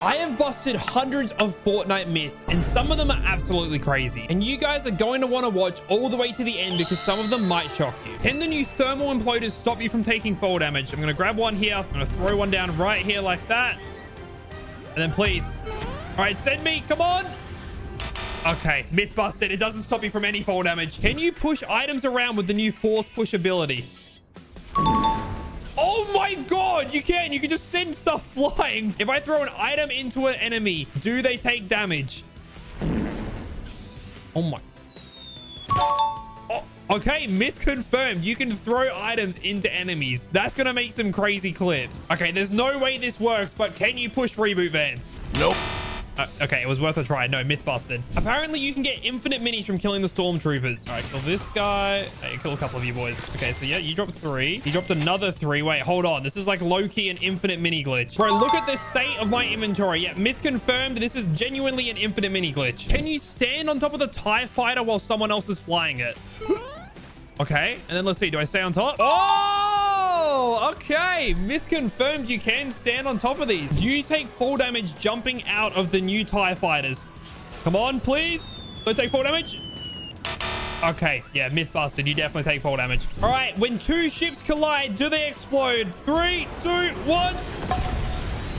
I have busted hundreds of Fortnite myths, and some of them are absolutely crazy. And you guys are going to want to watch all the way to the end because some of them might shock you. Can the new thermal imploders stop you from taking fall damage? I'm going to grab one here. I'm going to throw one down right here like that. And then please. All right, send me. Come on. Okay, myth busted. It doesn't stop you from any fall damage. Can you push items around with the new force push ability? Oh my god, you can. You can just send stuff flying. If I throw an item into an enemy, do they take damage? Oh my. Oh, okay, myth confirmed. You can throw items into enemies. That's gonna make some crazy clips. Okay, there's no way this works, but can you push reboot vans? Nope. Okay, it was worth a try. No, myth busted. Apparently, you can get infinite minis from killing the stormtroopers. All right, kill this guy. Hey, kill a couple of you boys. Okay, so yeah, you dropped 3. You dropped another 3. Wait, hold on. This is like low-key an infinite mini glitch. Bro, look at the state of my inventory. Yeah, myth confirmed. This is genuinely an infinite mini glitch. Can you stand on top of the TIE fighter while someone else is flying it? Okay, and then let's see. Do I stay on top? Oh, okay. Myth confirmed you can stand on top of these. Do you take fall damage jumping out of the new TIE fighters? Come on, please. Don't take fall damage. Okay, yeah, myth busted. You definitely take fall damage. All right, when 2 ships collide, do they explode? 3, 2, 1.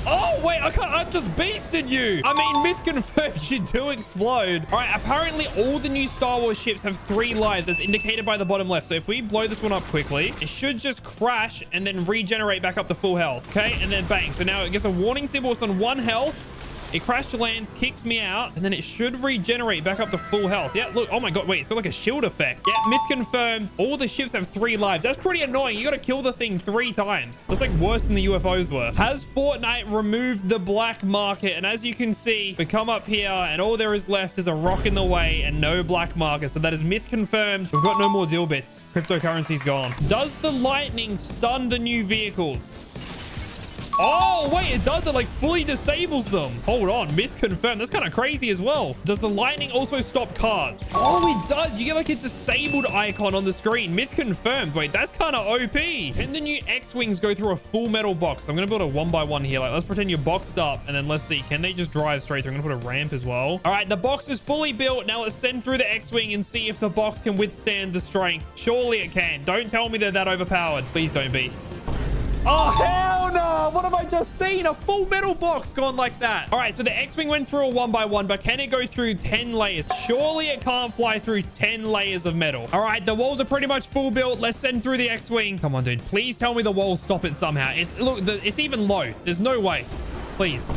Oh, wait, I just beasted you. I mean, myth confirmed you do explode. All right, apparently all the new Star Wars ships have 3 lives as indicated by the bottom left. So if we blow this one up quickly, it should just crash and then regenerate back up to full health. Okay, and then bang. So now it gets a warning symbol. It's on 1 health. It crash lands, kicks me out, and then it should regenerate back up to full health. Yeah, look. Oh my god, wait, it's got like a shield effect. Yeah, myth confirmed. All the ships have 3 lives. That's pretty annoying. You got to kill the thing 3 times. That's like worse than the UFOs were. Has Fortnite removed the black market? And as you can see, we come up here and all there is left is a rock in the way and no black market. So that is myth confirmed. We've got no more deal bits. Cryptocurrency's gone. Does the lightning stun the new vehicles? Oh, wait, it does. It like fully disables them. Hold on. Myth confirmed. That's kind of crazy as well. Does the lightning also stop cars? Oh, it does. You get like a disabled icon on the screen. Myth confirmed. Wait, that's kind of OP. Can the new X-Wings go through a full metal box? I'm going to build a 1x1 here. Like, let's pretend you're boxed up and then let's see. Can they just drive straight through? I'm going to put a ramp as well. All right, the box is fully built. Now let's send through the X-Wing and see if the box can withstand the strength. Surely it can. Don't tell me they're that overpowered. Please don't be. Oh, hell no. What have I just seen? A full metal box gone like that. All right, so the X-Wing went through a 1x1, but can it go through 10 layers? Surely it can't fly through 10 layers of metal. All right, the walls are pretty much full built. Let's send through the X-Wing. Come on, dude. Please tell me the walls stop it somehow. Look, it's even low. There's no way. Please.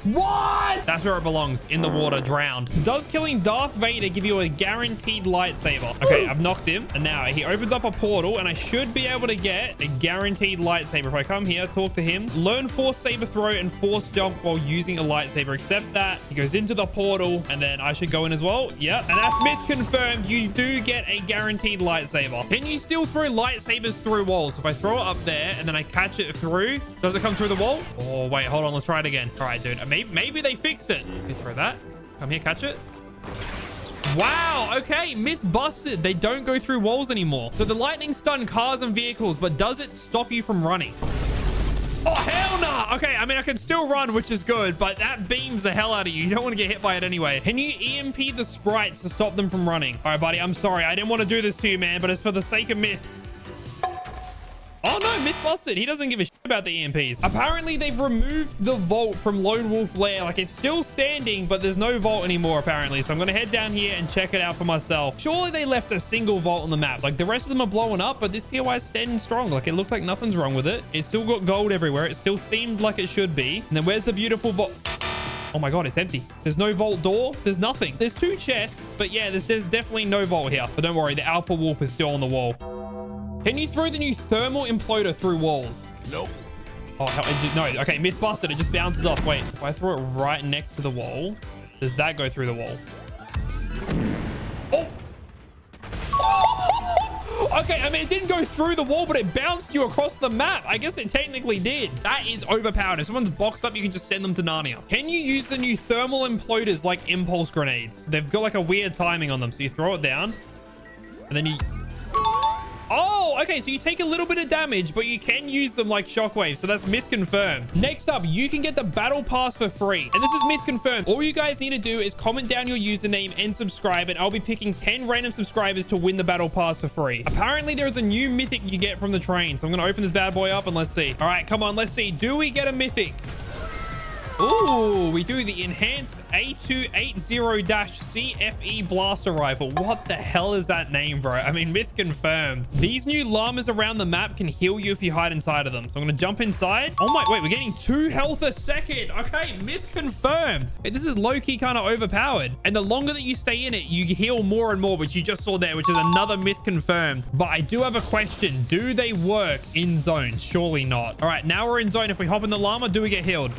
What? That's where it belongs, in the water, drowned. Does killing Darth Vader give you a guaranteed lightsaber? Okay, I've knocked him, and now he opens up a portal, and I should be able to get a guaranteed lightsaber. If I come here, talk to him, learn force saber throw and force jump while using a lightsaber. Except that he goes into the portal, and then I should go in as well. Yep, and that's myth confirmed. You do get a guaranteed lightsaber. Can you still throw lightsabers through walls? If I throw it up there, and then I catch it through, does it come through the wall? Oh, wait, hold on. Let's try it again. All right, dude. Maybe they fixed it. Okay, throw that. Come here, catch it. Wow, okay, myth busted. They don't go through walls anymore. So the lightning stun cars and vehicles, but does it stop you from running? Oh, hell nah. Okay, I mean, I can still run, which is good, but that beams the hell out of you. You don't want to get hit by it anyway. Can you EMP the sprites to stop them from running? All right, buddy, I'm sorry. I didn't want to do this to you, man, but it's for the sake of myths. Oh no, myth busted. He doesn't give a shit about the EMPs. Apparently, they've removed the vault from Lone Wolf Lair. Like, it's still standing, but there's no vault anymore, apparently. So I'm going to head down here and check it out for myself. Surely they left a single vault on the map. Like, the rest of them are blowing up, but this POI is standing strong. Like, it looks like nothing's wrong with it. It's still got gold everywhere. It's still themed like it should be. And then where's the beautiful vault? Oh my god, it's empty. There's no vault door. There's nothing. There's 2 chests, but yeah, there's definitely no vault here. But don't worry, the Alpha Wolf is still on the wall. Can you throw the new thermal imploder through walls? Nope. Oh, no. Okay, myth busted. It just bounces off. Wait, if I throw it right next to the wall, does that go through the wall? Oh! Okay, I mean, it didn't go through the wall, but it bounced you across the map. I guess it technically did. That is overpowered. If someone's boxed up, you can just send them to Narnia. Can you use the new thermal imploders like impulse grenades? They've got like a weird timing on them. So you throw it down, and then you... Oh, okay. So you take a little bit of damage, but you can use them like shockwaves. So that's myth confirmed. Next up, you can get the battle pass for free. And this is myth confirmed. All you guys need to do is comment down your username and subscribe, and I'll be picking 10 random subscribers to win the battle pass for free. Apparently, there is a new mythic you get from the train. So I'm going to open this bad boy up and let's see. All right, come on. Let's see. Do we get a mythic? Ooh, we do the enhanced A280-CFE blaster rifle. What the hell is that name, bro? I mean, myth confirmed. These new llamas around the map can heal you if you hide inside of them. So I'm going to jump inside. Oh my, wait, we're getting 2 health a second. Okay, myth confirmed. Hey, this is low-key kind of overpowered. And the longer that you stay in it, you heal more and more, which you just saw there, which is another myth confirmed. But I do have a question. Do they work in zones? Surely not. All right, now we're in zone. If we hop in the llama, do we get healed?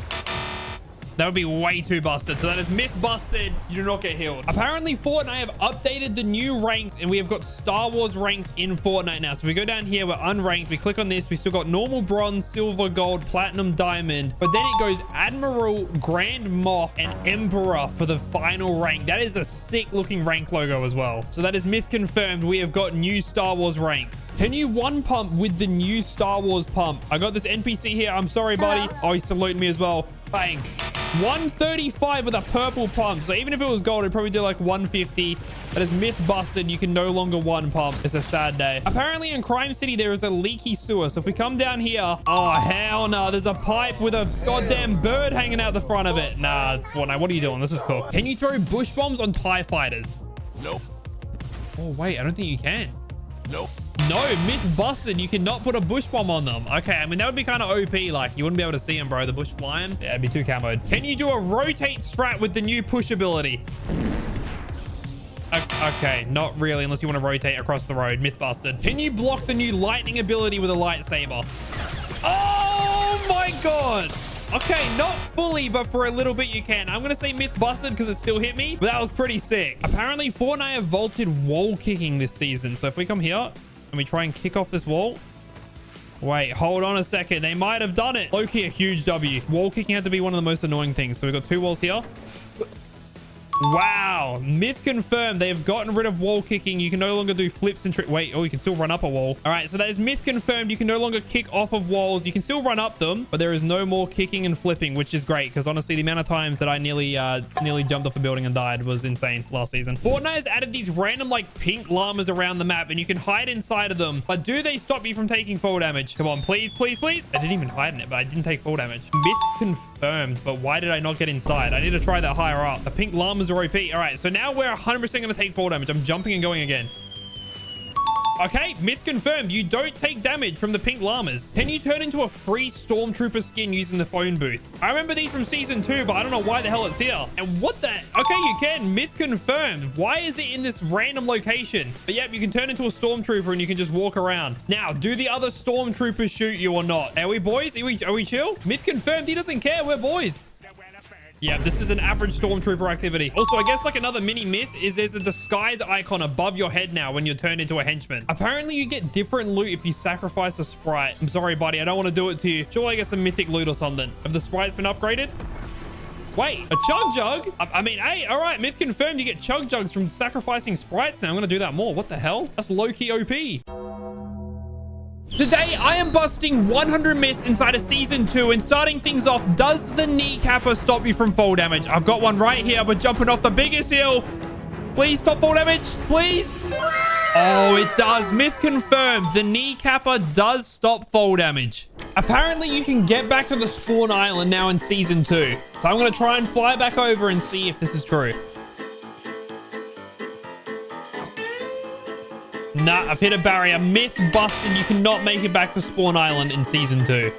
That would be way too busted. So that is myth busted. You do not get healed. Apparently, Fortnite have updated the new ranks, and we have got Star Wars ranks in Fortnite now. So we go down here, we're unranked. We click on this. We still got normal, bronze, silver, gold, platinum, diamond. But then it goes Admiral, Grand Moff, and Emperor for the final rank. That is a sick looking rank logo as well. So that is myth confirmed. We have got new Star Wars ranks. Can you one pump with the new Star Wars pump? I got this NPC here. I'm sorry, buddy. Oh, he's saluting me as well. Bang. 135 with a purple pump. So even if it was gold, it'd probably do like 150. That is myth busted. You can no longer one pump. It's a sad day. Apparently in Crime City, there is a leaky sewer. So if we come down here, oh, hell no. There's a pipe with a goddamn bird hanging out the front of it. Nah, Fortnite, what are you doing? This is cool. Can you throw bush bombs on TIE fighters? Nope. Oh, wait, I don't think you can. Nope. No, myth busted. You cannot put a bush bomb on them. Okay, I mean, that would be kind of OP. Like, you wouldn't be able to see them, bro. The bush flying. Yeah, it'd be too camoed. Can you do a rotate strat with the new push ability? Okay, not really, unless you want to rotate across the road. Myth busted. Can you block the new lightning ability with a lightsaber? Oh my God. Okay, not fully, but for a little bit you can. I'm going to say myth busted because it still hit me, but that was pretty sick. Apparently, Fortnite have vaulted wall kicking this season. So if we come here and we try and kick off this wall. Wait, hold on a second. They might have done it. Low-key, a huge W. Wall kicking had to be one of the most annoying things. So we've got 2 walls here. Wow. Myth confirmed. They have gotten rid of wall kicking. You can no longer do flips and wait. Oh, you can still run up a wall. All right. So that is myth confirmed. You can no longer kick off of walls. You can still run up them, but there is no more kicking and flipping, which is great. Because honestly, the amount of times that I nearly jumped off a building and died was insane last season. Fortnite has added these random like pink llamas around the map, and you can hide inside of them. But do they stop you from taking fall damage? Come on, please, please, please. I didn't even hide in it, but I didn't take fall damage. Myth confirmed. But why did I not get inside? I need to try that higher up. The pink llamas are OP. All right. So now we're 100% going to take fall damage. I'm jumping and going again. Okay, myth confirmed. You don't take damage from the pink llamas. Can you turn into a free stormtrooper skin using the phone booths? I remember these from season 2, but I don't know why the hell it's here. And what the? Okay, you can. Myth confirmed. Why is it in this random location? But yep, you can turn into a stormtrooper and you can just walk around. Now, do the other stormtroopers shoot you or not? Are we boys? Are we chill? Myth confirmed. He doesn't care. We're boys. Yeah, this is an average stormtrooper activity. Also, I guess like another mini myth is there's a disguise icon above your head now when you're turned into a henchman. Apparently, you get different loot if you sacrifice a sprite. I'm sorry, buddy. I don't want to do it to you. Surely I get some mythic loot or something. Have the sprites been upgraded? Wait, a chug jug? I mean, hey, all right. Myth confirmed you get chug jugs from sacrificing sprites now. I'm going to do that more. What the hell? That's low-key OP. Today, I am busting 100 myths inside of Season 2, and starting things off, does the kneecapper stop you from fall damage? I've got one right here, but jumping off the biggest hill. Please stop fall damage, please. Oh, it does. Myth confirmed. The kneecapper does stop fall damage. Apparently, you can get back to the spawn island now in Season 2. So I'm going to try and fly back over and see if this is true. Nah, I've hit a barrier. Myth busted. You cannot make it back to Spawn Island in Season 2.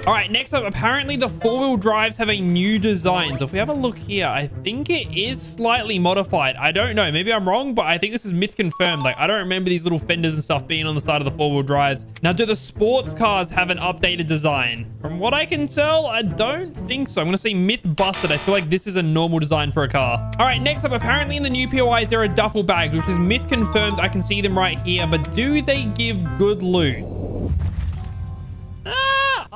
All right, next up, apparently the 4-wheel drives have a new design. So if we have a look here, I think it is slightly modified. I don't know. Maybe I'm wrong, but I think this is myth confirmed. Like, I don't remember these little fenders and stuff being on the side of the 4-wheel drives. Now, do the sports cars have an updated design? From what I can tell, I don't think so. I'm going to say myth busted. I feel like this is a normal design for a car. All right, next up, apparently in the new POIs, there are duffel bags, which is myth confirmed. I can see them right here, but do they give good loot?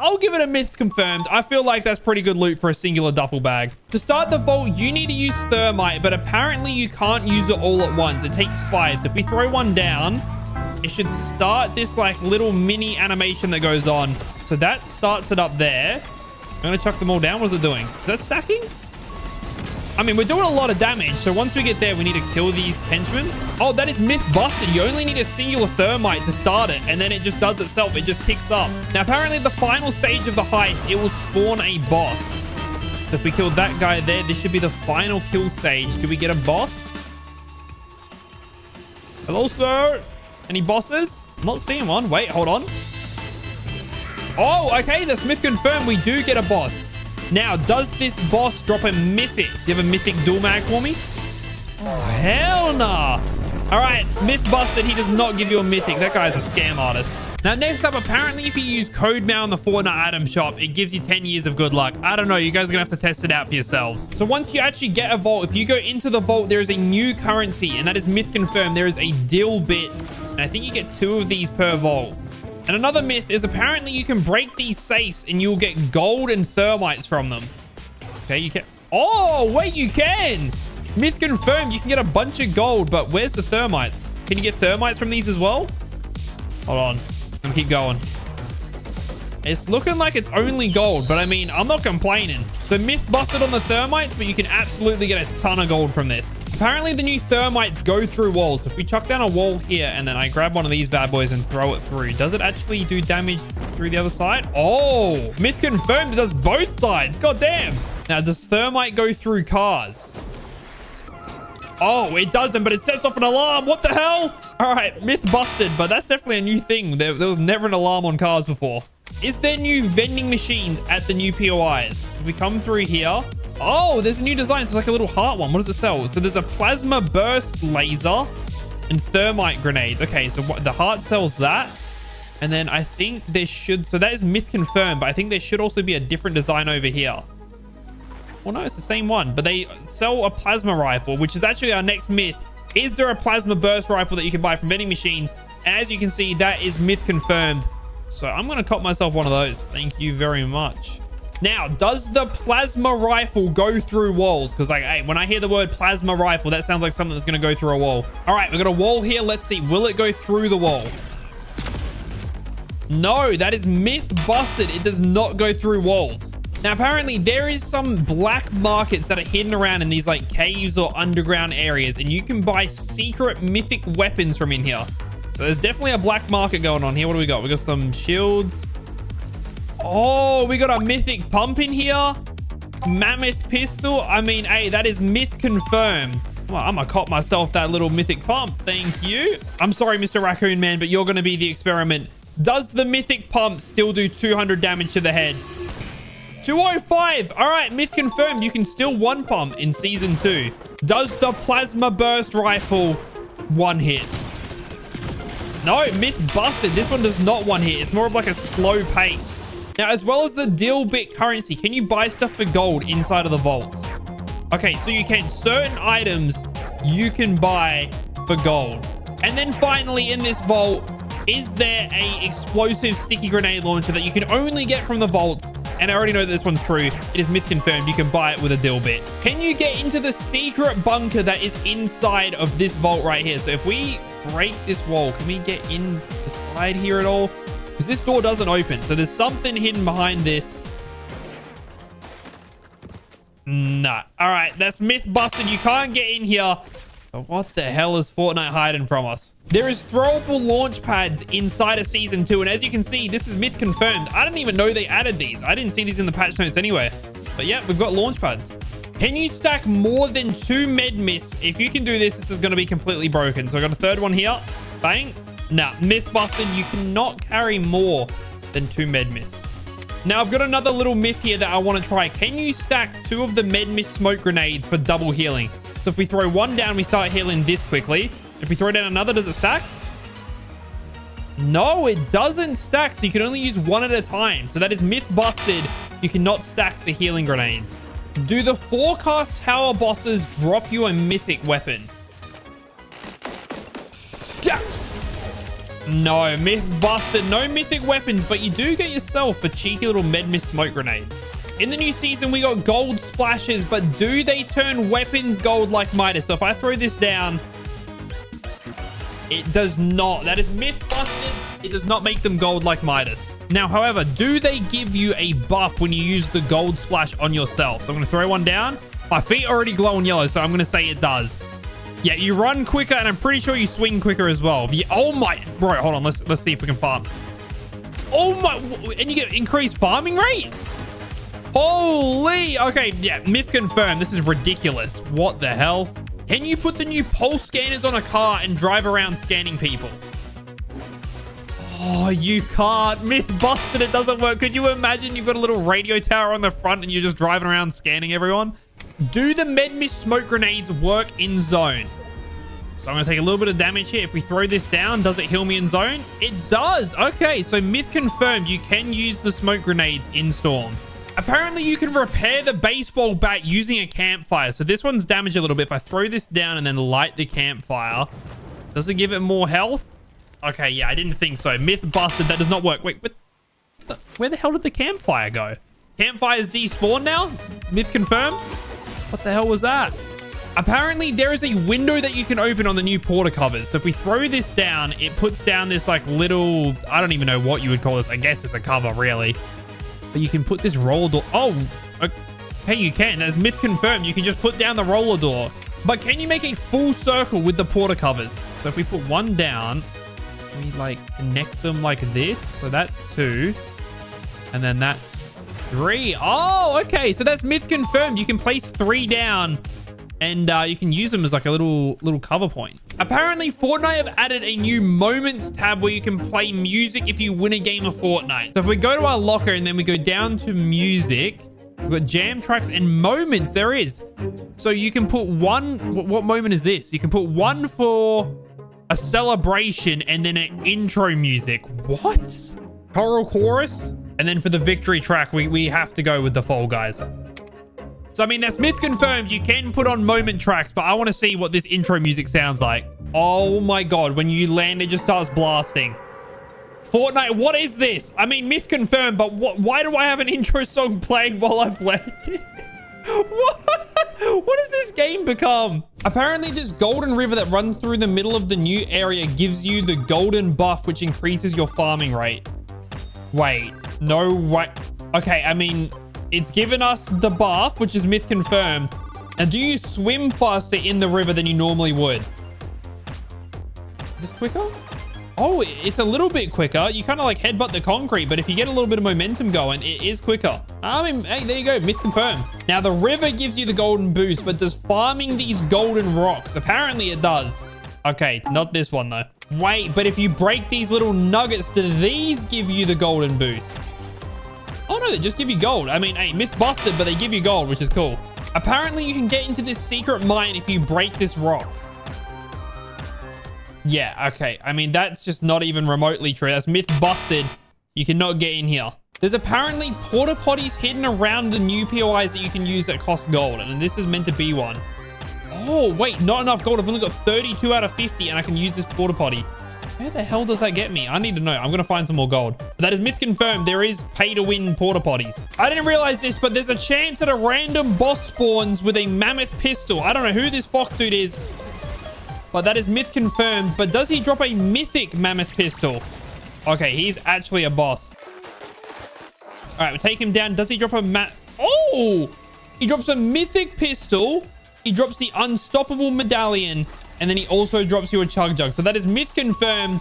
I'll give it a myth confirmed. I feel like that's pretty good loot for a singular duffel bag. To start the vault, you need to use thermite, but apparently you can't use it all at once. It takes 5. So if we throw one down, it should start this like little mini animation that goes on. So that starts it up there. I'm going to chuck them all down. What is it doing? Is that stacking? I mean, we're doing a lot of damage. So once we get there, we need to kill these henchmen. Oh, that is myth busted. You only need a singular thermite to start it. And then it just does itself. It just kicks up. Now, apparently the final stage of the heist, it will spawn a boss. So if we kill that guy there, this should be the final kill stage. Do we get a boss? Hello, sir. Any bosses? I'm not seeing one. Wait, hold on. Oh, okay. The Smith confirmed we do get a boss. Now, does this boss drop a mythic? Do you have a mythic dual mag for me? Oh, hell nah. All right, myth busted. He does not give you a mythic. That guy's a scam artist. Now, next up, apparently, if you use code mail in the Fortnite item shop, it gives you 10 years of good luck. I don't know. You guys are going to have to test it out for yourselves. So once you actually get a vault, if you go into the vault, there is a new currency, and that is myth confirmed. There is a dill bit, and I think you get 2 of these per vault. And another myth is apparently you can break these safes and you'll get gold and thermites from them. Okay, you can. Oh, wait, you can. Myth confirmed. You can get a bunch of gold, but where's the thermites? Can you get thermites from these as well? Hold on. I'm gonna keep going. It's looking like it's only gold, but I mean, I'm not complaining. So myth busted on the thermites, but you can absolutely get a ton of gold from this. Apparently the new thermites go through walls. So if we chuck down a wall here and then I grab one of these bad boys and throw it through, does it actually do damage through the other side? Oh, myth confirmed. It does both sides. God damn. Now, does thermite go through cars? Oh, it doesn't, but it sets off an alarm. What the hell? All right, myth busted, but that's definitely a new thing. There was never an alarm on cars before. Is there new vending machines at the new POIs? So if we come through here. Oh, there's a new design. So it's like a little heart one. What does it sell? So there's a plasma burst laser and thermite grenade. Okay, so what, the heart sells that. And then I think there should... So that is myth confirmed, but I think there should also be a different design over here. Well, no, it's the same one, but they sell a plasma rifle, which is actually our next myth. Is there a plasma burst rifle that you can buy from vending machines? And as you can see, that is myth confirmed. So I'm going to cop myself one of those. Thank you very much. Now, does the plasma rifle go through walls? Because, like, hey, when I hear the word plasma rifle, that sounds like something that's going to go through a wall. All right, we've got a wall here. Let's see. Will it go through the wall? No, that is myth busted. It does not go through walls. Now, apparently, there is some black markets that are hidden around in these, like, caves or underground areas. And you can buy secret mythic weapons from in here. So there's definitely a black market going on here. What do we got? We got some shields. Oh, we got a mythic pump in here. Mammoth pistol. I mean, hey, that is myth confirmed. Well, I'm gonna cop myself that little mythic pump. Thank you. I'm sorry, Mr. Raccoon Man, but you're gonna be the experiment. Does the mythic pump still do 200 damage to the head? 205. All right, myth confirmed. You can still one pump in season 2. Does the plasma burst rifle one hit? No, myth busted. This one does not one hit. It's more of like a slow pace. Now, as well as the deal bit currency, can you buy stuff for gold inside of the vaults? Okay, so you can. Certain items you can buy for gold. And then finally in this vault, is there a explosive sticky grenade launcher that you can only get from the vaults? And I already know that this one's true. It is myth confirmed. You can buy it with a deal bit. Can you get into the secret bunker that is inside of this vault right here? So if we break this wall, can we get in the side here at all? Because this door doesn't open. So there's something hidden behind this. Nah. All right. That's myth busted. You can't get in here. But what the hell is Fortnite hiding from us? There is throwable launch pads inside of season 2. And as you can see, this is myth confirmed. I didn't even know they added these. I didn't see these in the patch notes anyway. But yeah, we've got launch pads. Can you stack more than 2 med mists? If you can do this, this is going to be completely broken. So I got a third one here. Bang. Nah, myth busted. You cannot carry more than 2 med mists. Now, I've got another little myth here that I want to try. Can you stack 2 of the med mist smoke grenades for double healing? So if we throw one down, we start healing this quickly. If we throw down another, does it stack? No, it doesn't stack. So you can only use one at a time. So that is myth busted. You cannot stack the healing grenades. Do the forecast tower bosses drop you a mythic weapon? Yeah. No, myth busted. No mythic weapons, but you do get yourself a cheeky little med mist smoke grenade. In the new season, we got gold splashes, but do they turn weapons gold like Midas? So if I throw this down... It does not. That is myth busted. It does not make them gold like Midas. Now, however, do they give you a buff when you use the gold splash on yourself? So I'm going to throw one down. My feet already glowing yellow, so I'm going to say it does. Yeah, you run quicker, and I'm pretty sure you swing quicker as well. Oh my, bro, hold on. Let's see if we can farm. Oh my, and you get increased farming rate? Holy, okay, yeah, myth confirmed. This is ridiculous. What the hell? Can you put the new pulse scanners on a car and drive around scanning people? Oh, you can't. Myth busted. It doesn't work. Could you imagine you've got a little radio tower on the front and you're just driving around scanning everyone? Do the med mist smoke grenades work in zone? So I'm going to take a little bit of damage here. If we throw this down, does it heal me in zone? It does. Okay, so myth confirmed. You can use the smoke grenades in storm. Apparently, you can repair the baseball bat using a campfire. So this one's damaged a little bit. If I throw this down and then light the campfire, does it give it more health? Okay, yeah, I didn't think so. Myth busted. That does not work. Wait, where the hell did the campfire go? Campfire's despawned now? Myth confirmed? What the hell was that? Apparently, there is a window that you can open on the new porta covers. So if we throw this down, it puts down this like little... I don't even know what you would call this. I guess it's a cover, really. But you can put this roller door. Oh, okay, you can. That's myth confirmed. You can just put down the roller door. But can you make a full circle with the porta covers? So if we put one down, we like connect them like this. So that's 2. And then that's 3. Oh, okay. So that's myth confirmed. You can place 3 down and you can use them as like a little cover point. Apparently, Fortnite have added a new moments tab where you can play music if you win a game of Fortnite. So if we go to our locker and then we go down to music, we've got jam tracks and moments. There is. So you can put one. What moment is this? You can put one for a celebration and then an intro music. What? Choral chorus. And then for the victory track, we have to go with the Fall Guys. So, I mean, that's myth confirmed. You can put on moment tracks, but I want to see what this intro music sounds like. Oh my God. When you land, it just starts blasting. Fortnite, what is this? I mean, myth confirmed, but why do I have an intro song playing while I'm playing? What has this game become? Apparently, this golden river that runs through the middle of the new area gives you the golden buff, which increases your farming rate. Wait, no way. Okay, I mean... It's given us the buff, which is myth confirmed. Now, do you swim faster in the river than you normally would? Is this quicker? Oh, it's a little bit quicker. You kind of like headbutt the concrete, but if you get a little bit of momentum going, it is quicker. I mean, hey, there you go. Myth confirmed. Now, the river gives you the golden boost, but does farming these golden rocks? Apparently, it does. Okay, not this one, though. Wait, but if you break these little nuggets, do these give you the golden boost? Oh, no, they just give you gold. I mean, hey, myth busted, but they give you gold, which is cool. Apparently, you can get into this secret mine if you break this rock. Yeah, okay. I mean, that's just not even remotely true. That's myth busted. You cannot get in here. There's apparently porta potties hidden around the new POIs that you can use that cost gold. And this is meant to be one. Oh, wait, not enough gold. I've only got 32 out of 50, and I can use this porta potty. Where the hell does that get me? I need to know. I'm going to find some more gold. But that is myth confirmed. There is pay to win porta potties. I didn't realize this, but there's a chance that a random boss spawns with a mammoth pistol. I don't know who this fox dude is, but that is myth confirmed. But does he drop a mythic mammoth pistol? Okay, he's actually a boss. All right, we'll take him down. Does he drop a Oh! He drops a mythic pistol. He drops the unstoppable medallion. And then he also drops you a chug jug. So that is myth confirmed.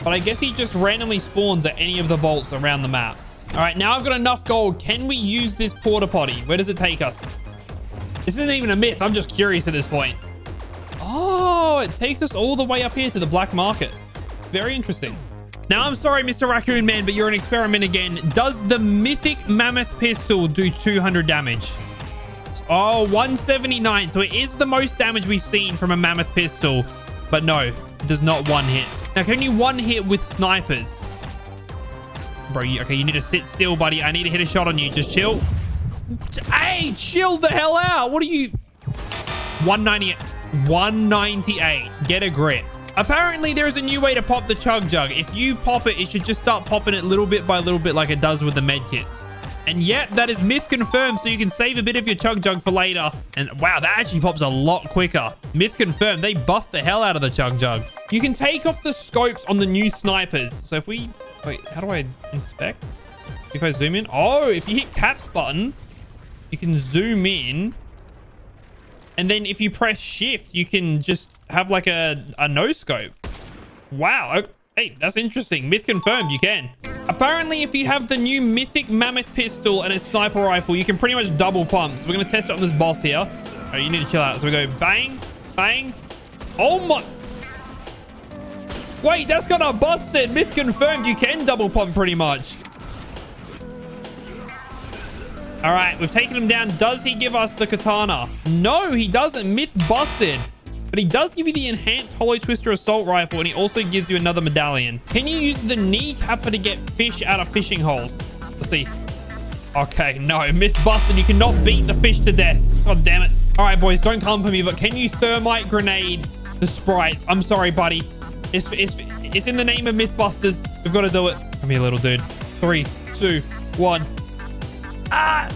But I guess he just randomly spawns at any of the vaults around the map. All right, now I've got enough gold. Can we use this porta potty? Where does it take us? This isn't even a myth. I'm just curious at this point. Oh, it takes us all the way up here to the black market. Very interesting. Now, I'm sorry, Mr. Raccoon Man, but you're an experiment again. Does the mythic mammoth pistol do 200 damage? Oh, 179. So it is the most damage we've seen from a mammoth pistol. But no, it does not one hit. Now, can you one hit with snipers? Bro, okay, you need to sit still, buddy. I need to hit a shot on you. Just chill. Hey, chill the hell out. What are you... 198. 198. Get a grip. Apparently, there is a new way to pop the chug jug. If you pop it, it should just start popping it little bit by little bit like it does with the med kits. And yep, that is myth confirmed, so you can save a bit of your chug jug for later. And wow, that actually pops a lot quicker. Myth confirmed, they buffed the hell out of the chug jug. You can take off the scopes on the new snipers. So if we... Wait, how do I inspect? If I zoom in? Oh, if you hit caps button, you can zoom in. And then if you press shift, you can just have like a no scope. Wow. Hey, that's interesting. Myth confirmed, you can. Apparently, if you have the new mythic mammoth pistol and a sniper rifle, you can pretty much double pump. So we're going to test it on this boss here. All right, you need to chill out. So we go bang, bang. Oh my... Wait, that's got a busted. Myth confirmed, you can double pump pretty much. All right, we've taken him down. Does he give us the katana? No, he doesn't. Myth busted. But he does give you the enhanced Hollow Twister assault rifle, and he also gives you another medallion. Can you use the knee capper to get fish out of fishing holes? Let's see. Okay, no. Myth busted. You cannot beat the fish to death. God damn it. All right, boys, don't come for me, but can you thermite grenade the sprites? I'm sorry, buddy. It's in the name of Mythbusters. We've got to do it. Come here, little dude. 3, 2, 1. Ah!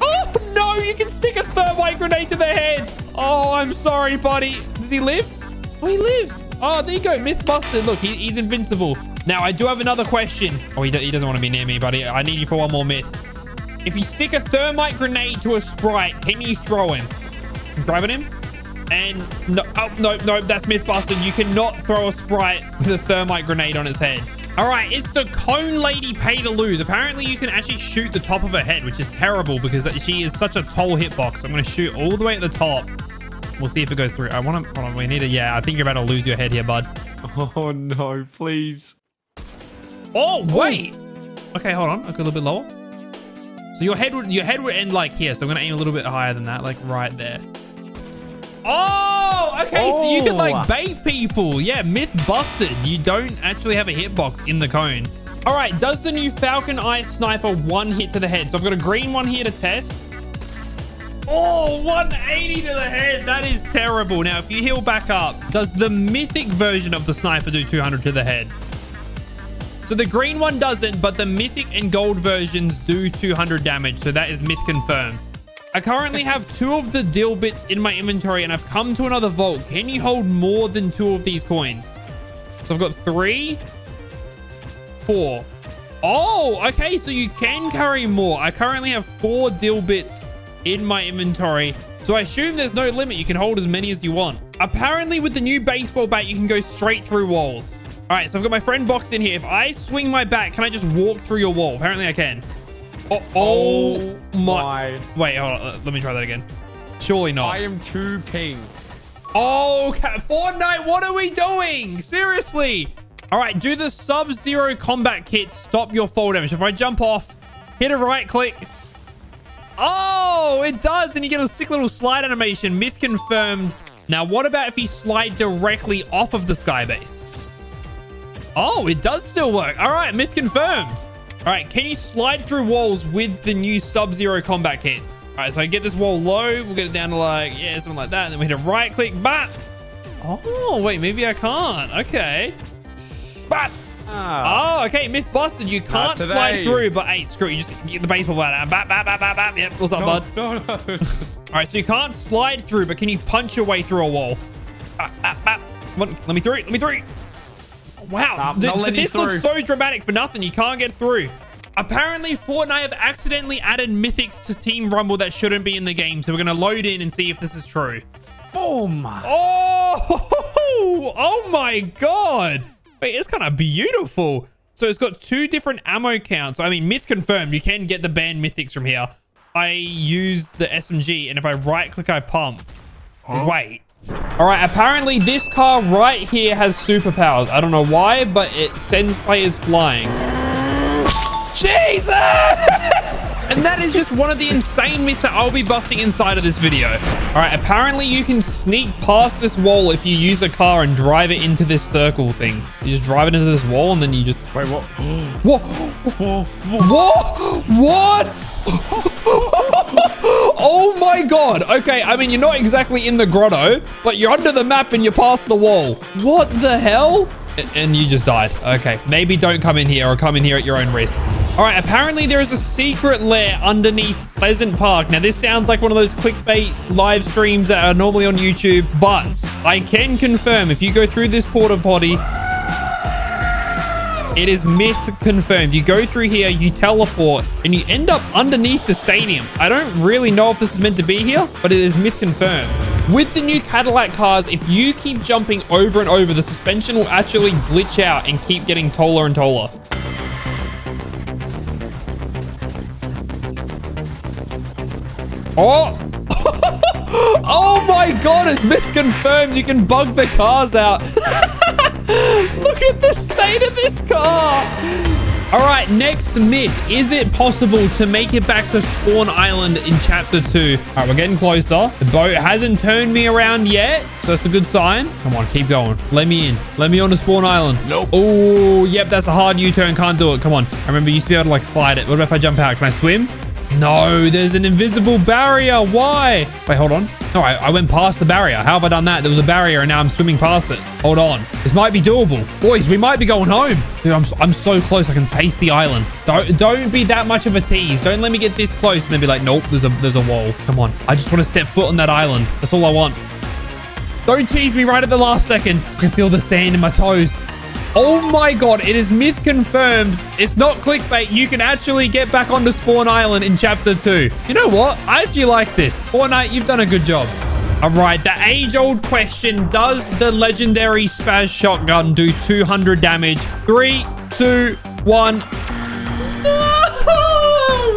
Oh, no! You can stick a thermite grenade to their head. Oh, I'm sorry, buddy. Does he live? Oh, he lives. Oh, there you go. Mythbusted. Look, he's invincible. Now, I do have another question. Oh, he doesn't want to be near me, buddy. I need you for one more myth. If you stick a thermite grenade to a sprite, can you throw him? I'm grabbing him. And no, oh, no, that's Mythbusted. You cannot throw a sprite with a thermite grenade on its head. All right, it's the cone lady pay to lose. Apparently, you can actually shoot the top of her head, which is terrible because she is such a tall hitbox. I'm going to shoot all the way at the top. We'll see if it goes through. I want to... Hold on, we need to... Yeah, I think you're about to lose your head here, bud. Oh, no, please. Oh, wait. Okay, hold on. Okay, a little bit lower. So your head would end like here. So I'm going to aim a little bit higher than that, like right there. Oh, okay. So you can like bait people. Yeah, myth busted. You don't actually have a hitbox in the cone. All right, does the new Falcon Eye Sniper one hit to the head? So I've got a green one here to test. Oh, 180 to the head. That is terrible. Now, if you heal back up, does the mythic version of the sniper do 200 to the head? So the green one doesn't, but the mythic and gold versions do 200 damage. So that is myth confirmed. I currently have 2 of the dill bits in my inventory, and I've come to another vault. Can you hold more than 2 of these coins? So I've got 3, 4. Oh, okay. So you can carry more. I currently have 4 dill bits in my inventory, so I assume there's no limit. You can hold as many as you want. Apparently with the new baseball bat, you can go straight through walls. All right, so I've got my friend boxed in here. If I swing my bat, can I just walk through your wall? Apparently I can. Oh my. Wait, hold on. Let me try that again. Surely not. I am too ping. Oh, Fortnite, what are we doing? Seriously. All right, do the Sub-Zero combat kit stop your fall damage? If I jump off, hit a right click. Oh, it does. And you get a sick little slide animation. Myth confirmed. Now, what about if you slide directly off of the sky base? Oh, it does still work. All right, myth confirmed. All right, can you slide through walls with the new Sub-Zero combat kits? All right, so I get this wall low. We'll get it down to like, yeah, something like that. And then we hit a right click, bat. Oh, wait, maybe I can't. Okay. Bat. Oh, okay. Myth busted. You can't slide through, but hey, screw it. You just get the baseball bat out. Bap, bap, bap, bap, bap. Yep, what's up, bud? No. All right, so you can't slide through, but can you punch your way through a wall? Come on, let me through. Let me through. Wow. This looks so dramatic for nothing. You can't get through. Apparently, Fortnite have accidentally added mythics to Team Rumble that shouldn't be in the game. So we're going to load in and see if this is true. Boom. Oh my God. Wait, it's kind of beautiful. So it's got 2 different ammo counts. I mean, myth confirmed. You can get the banned mythics from here. I use the SMG, and if I right click, I pump. Wait. All right, apparently this car right here has superpowers. I don't know why, but it sends players flying. Jesus! And that is just one of the insane myths that I'll be busting inside of this video. All right, apparently you can sneak past this wall if you use a car and drive it into this circle thing. You just drive it into this wall and then you just... Wait, what? What? What? Oh my God. Okay, I mean, you're not exactly in the grotto, but you're under the map and you're past the wall. What the hell? And you just died. Okay, maybe don't come in here or come in here at your own risk. All right, apparently there is a secret lair underneath Pleasant Park. Now, this sounds like one of those clickbait live streams that are normally on YouTube, but I can confirm if you go through this porta potty, it is myth confirmed. You go through here, you teleport, and you end up underneath the stadium. I don't really know if this is meant to be here, but it is myth confirmed. With the new Cadillac cars, if you keep jumping over and over, the suspension will actually glitch out and keep getting taller and taller. Oh! Oh my god, it's myth confirmed. You can bug the cars out. Look at the state of this car. All right, next myth. Is it possible to make it back to Spawn Island in Chapter 2? All right, we're getting closer. The boat hasn't turned me around yet, so that's a good sign. Come on, keep going. Let me in. Let me on to Spawn Island. Nope. Oh, yep, that's a hard U-turn. Can't do it. Come on. I remember you used to be able to, like, fight it. What about if I jump out? Can I swim? No, there's an invisible barrier. Why? Wait, hold on. No, I went past the barrier. How have I done that? There was a barrier and now I'm swimming past it. Hold on. This might be doable. Boys, we might be going home. Dude, I'm so close. I can taste the island. Don't be that much of a tease. Don't let me get this close and then be like, nope, there's a wall. Come on. I just want to step foot on that island. That's all I want. Don't tease me right at the last second. I can feel the sand in my toes. Oh my god, it is myth confirmed. It's not clickbait. You can actually get back onto Spawn Island in Chapter 2. You know what? I actually like this. Fortnite, you've done a good job. All right, the age-old question. Does the legendary Spaz shotgun do 200 damage? 3, 2, 1. No!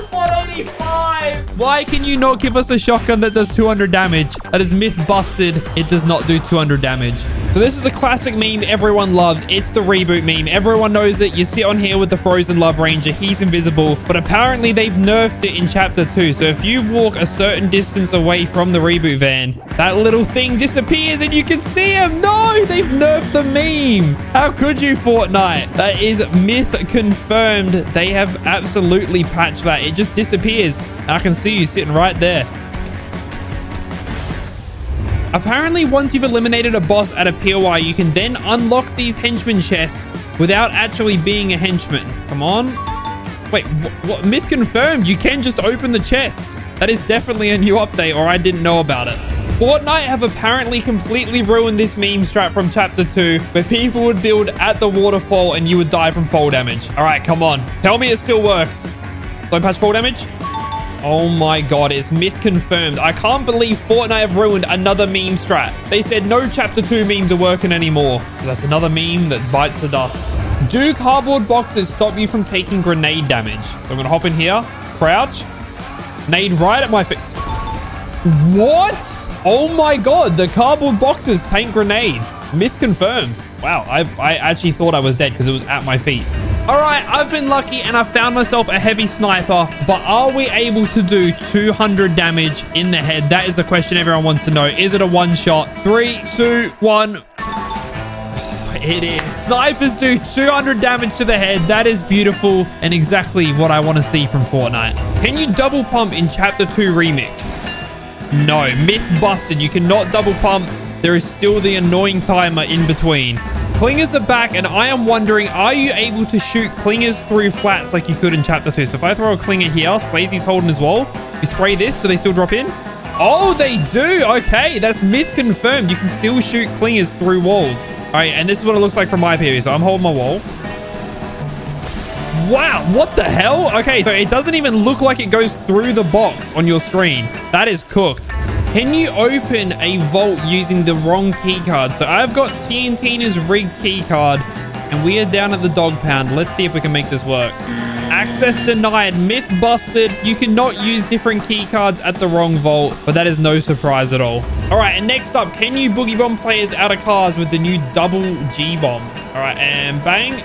185! Why can you not give us a shotgun that does 200 damage? That is myth busted. It does not do 200 damage. So this is the classic meme everyone loves. It's the reboot meme. Everyone knows it. You sit on here with the Frozen Love Ranger. He's invisible. But apparently they've nerfed it in Chapter 2. So if you walk a certain distance away from the reboot van, that little thing disappears and you can see him. No, they've nerfed the meme. How could you, Fortnite? That is myth confirmed. They have absolutely patched that. It just disappears. And I can see you sitting right there. Apparently, once you've eliminated a boss at a POI, you can then unlock these henchman chests without actually being a henchman. Come on. Wait, what? Myth confirmed. You can just open the chests. That is definitely a new update, or I didn't know about it. Fortnite have apparently completely ruined this meme strat from Chapter 2, where people would build at the waterfall and you would die from fall damage. All right, come on. Tell me it still works. Don't patch fall damage. Oh my god, it's myth confirmed. I can't believe Fortnite have ruined another meme strat. They said no Chapter 2 memes are working anymore. That's another meme that bites the dust. Do cardboard boxes stop you from taking grenade damage? So I'm going to hop in here, crouch, nade right at my feet. What? Oh my god, the cardboard boxes tank grenades. Myth confirmed. Wow, I actually thought I was dead because it was at my feet. All right, I've been lucky and I found myself a heavy sniper, but are we able to do 200 damage in the head? That is the question everyone wants to know. Is it a one shot? 3, 2, 1. It is. Snipers do 200 damage to the head. That is beautiful and exactly what I want to see from Fortnite. Can you double pump in Chapter 2 Remix? No, myth busted. You cannot double pump. There is still the annoying timer in between. Clingers are back, and I am wondering, are you able to shoot clingers through flats like you could in Chapter 2? So if I throw a clinger here, Slazy's holding his wall. You spray this, do they still drop in? Oh, they do. Okay, that's myth confirmed. You can still shoot clingers through walls. All right, and this is what it looks like from my POV. So I'm holding my wall. Wow, what the hell? Okay, so it doesn't even look like it goes through the box on your screen. That is cooked. Can you open a vault using the wrong key card? So I've got TNTina's rigged key card, and we are down at the dog pound. Let's see if we can make this work. Access denied. Myth busted. You cannot use different key cards at the wrong vault, but that is no surprise at all. All right, and next up, can you boogie bomb players out of cars with the new double G bombs? All right, and bang.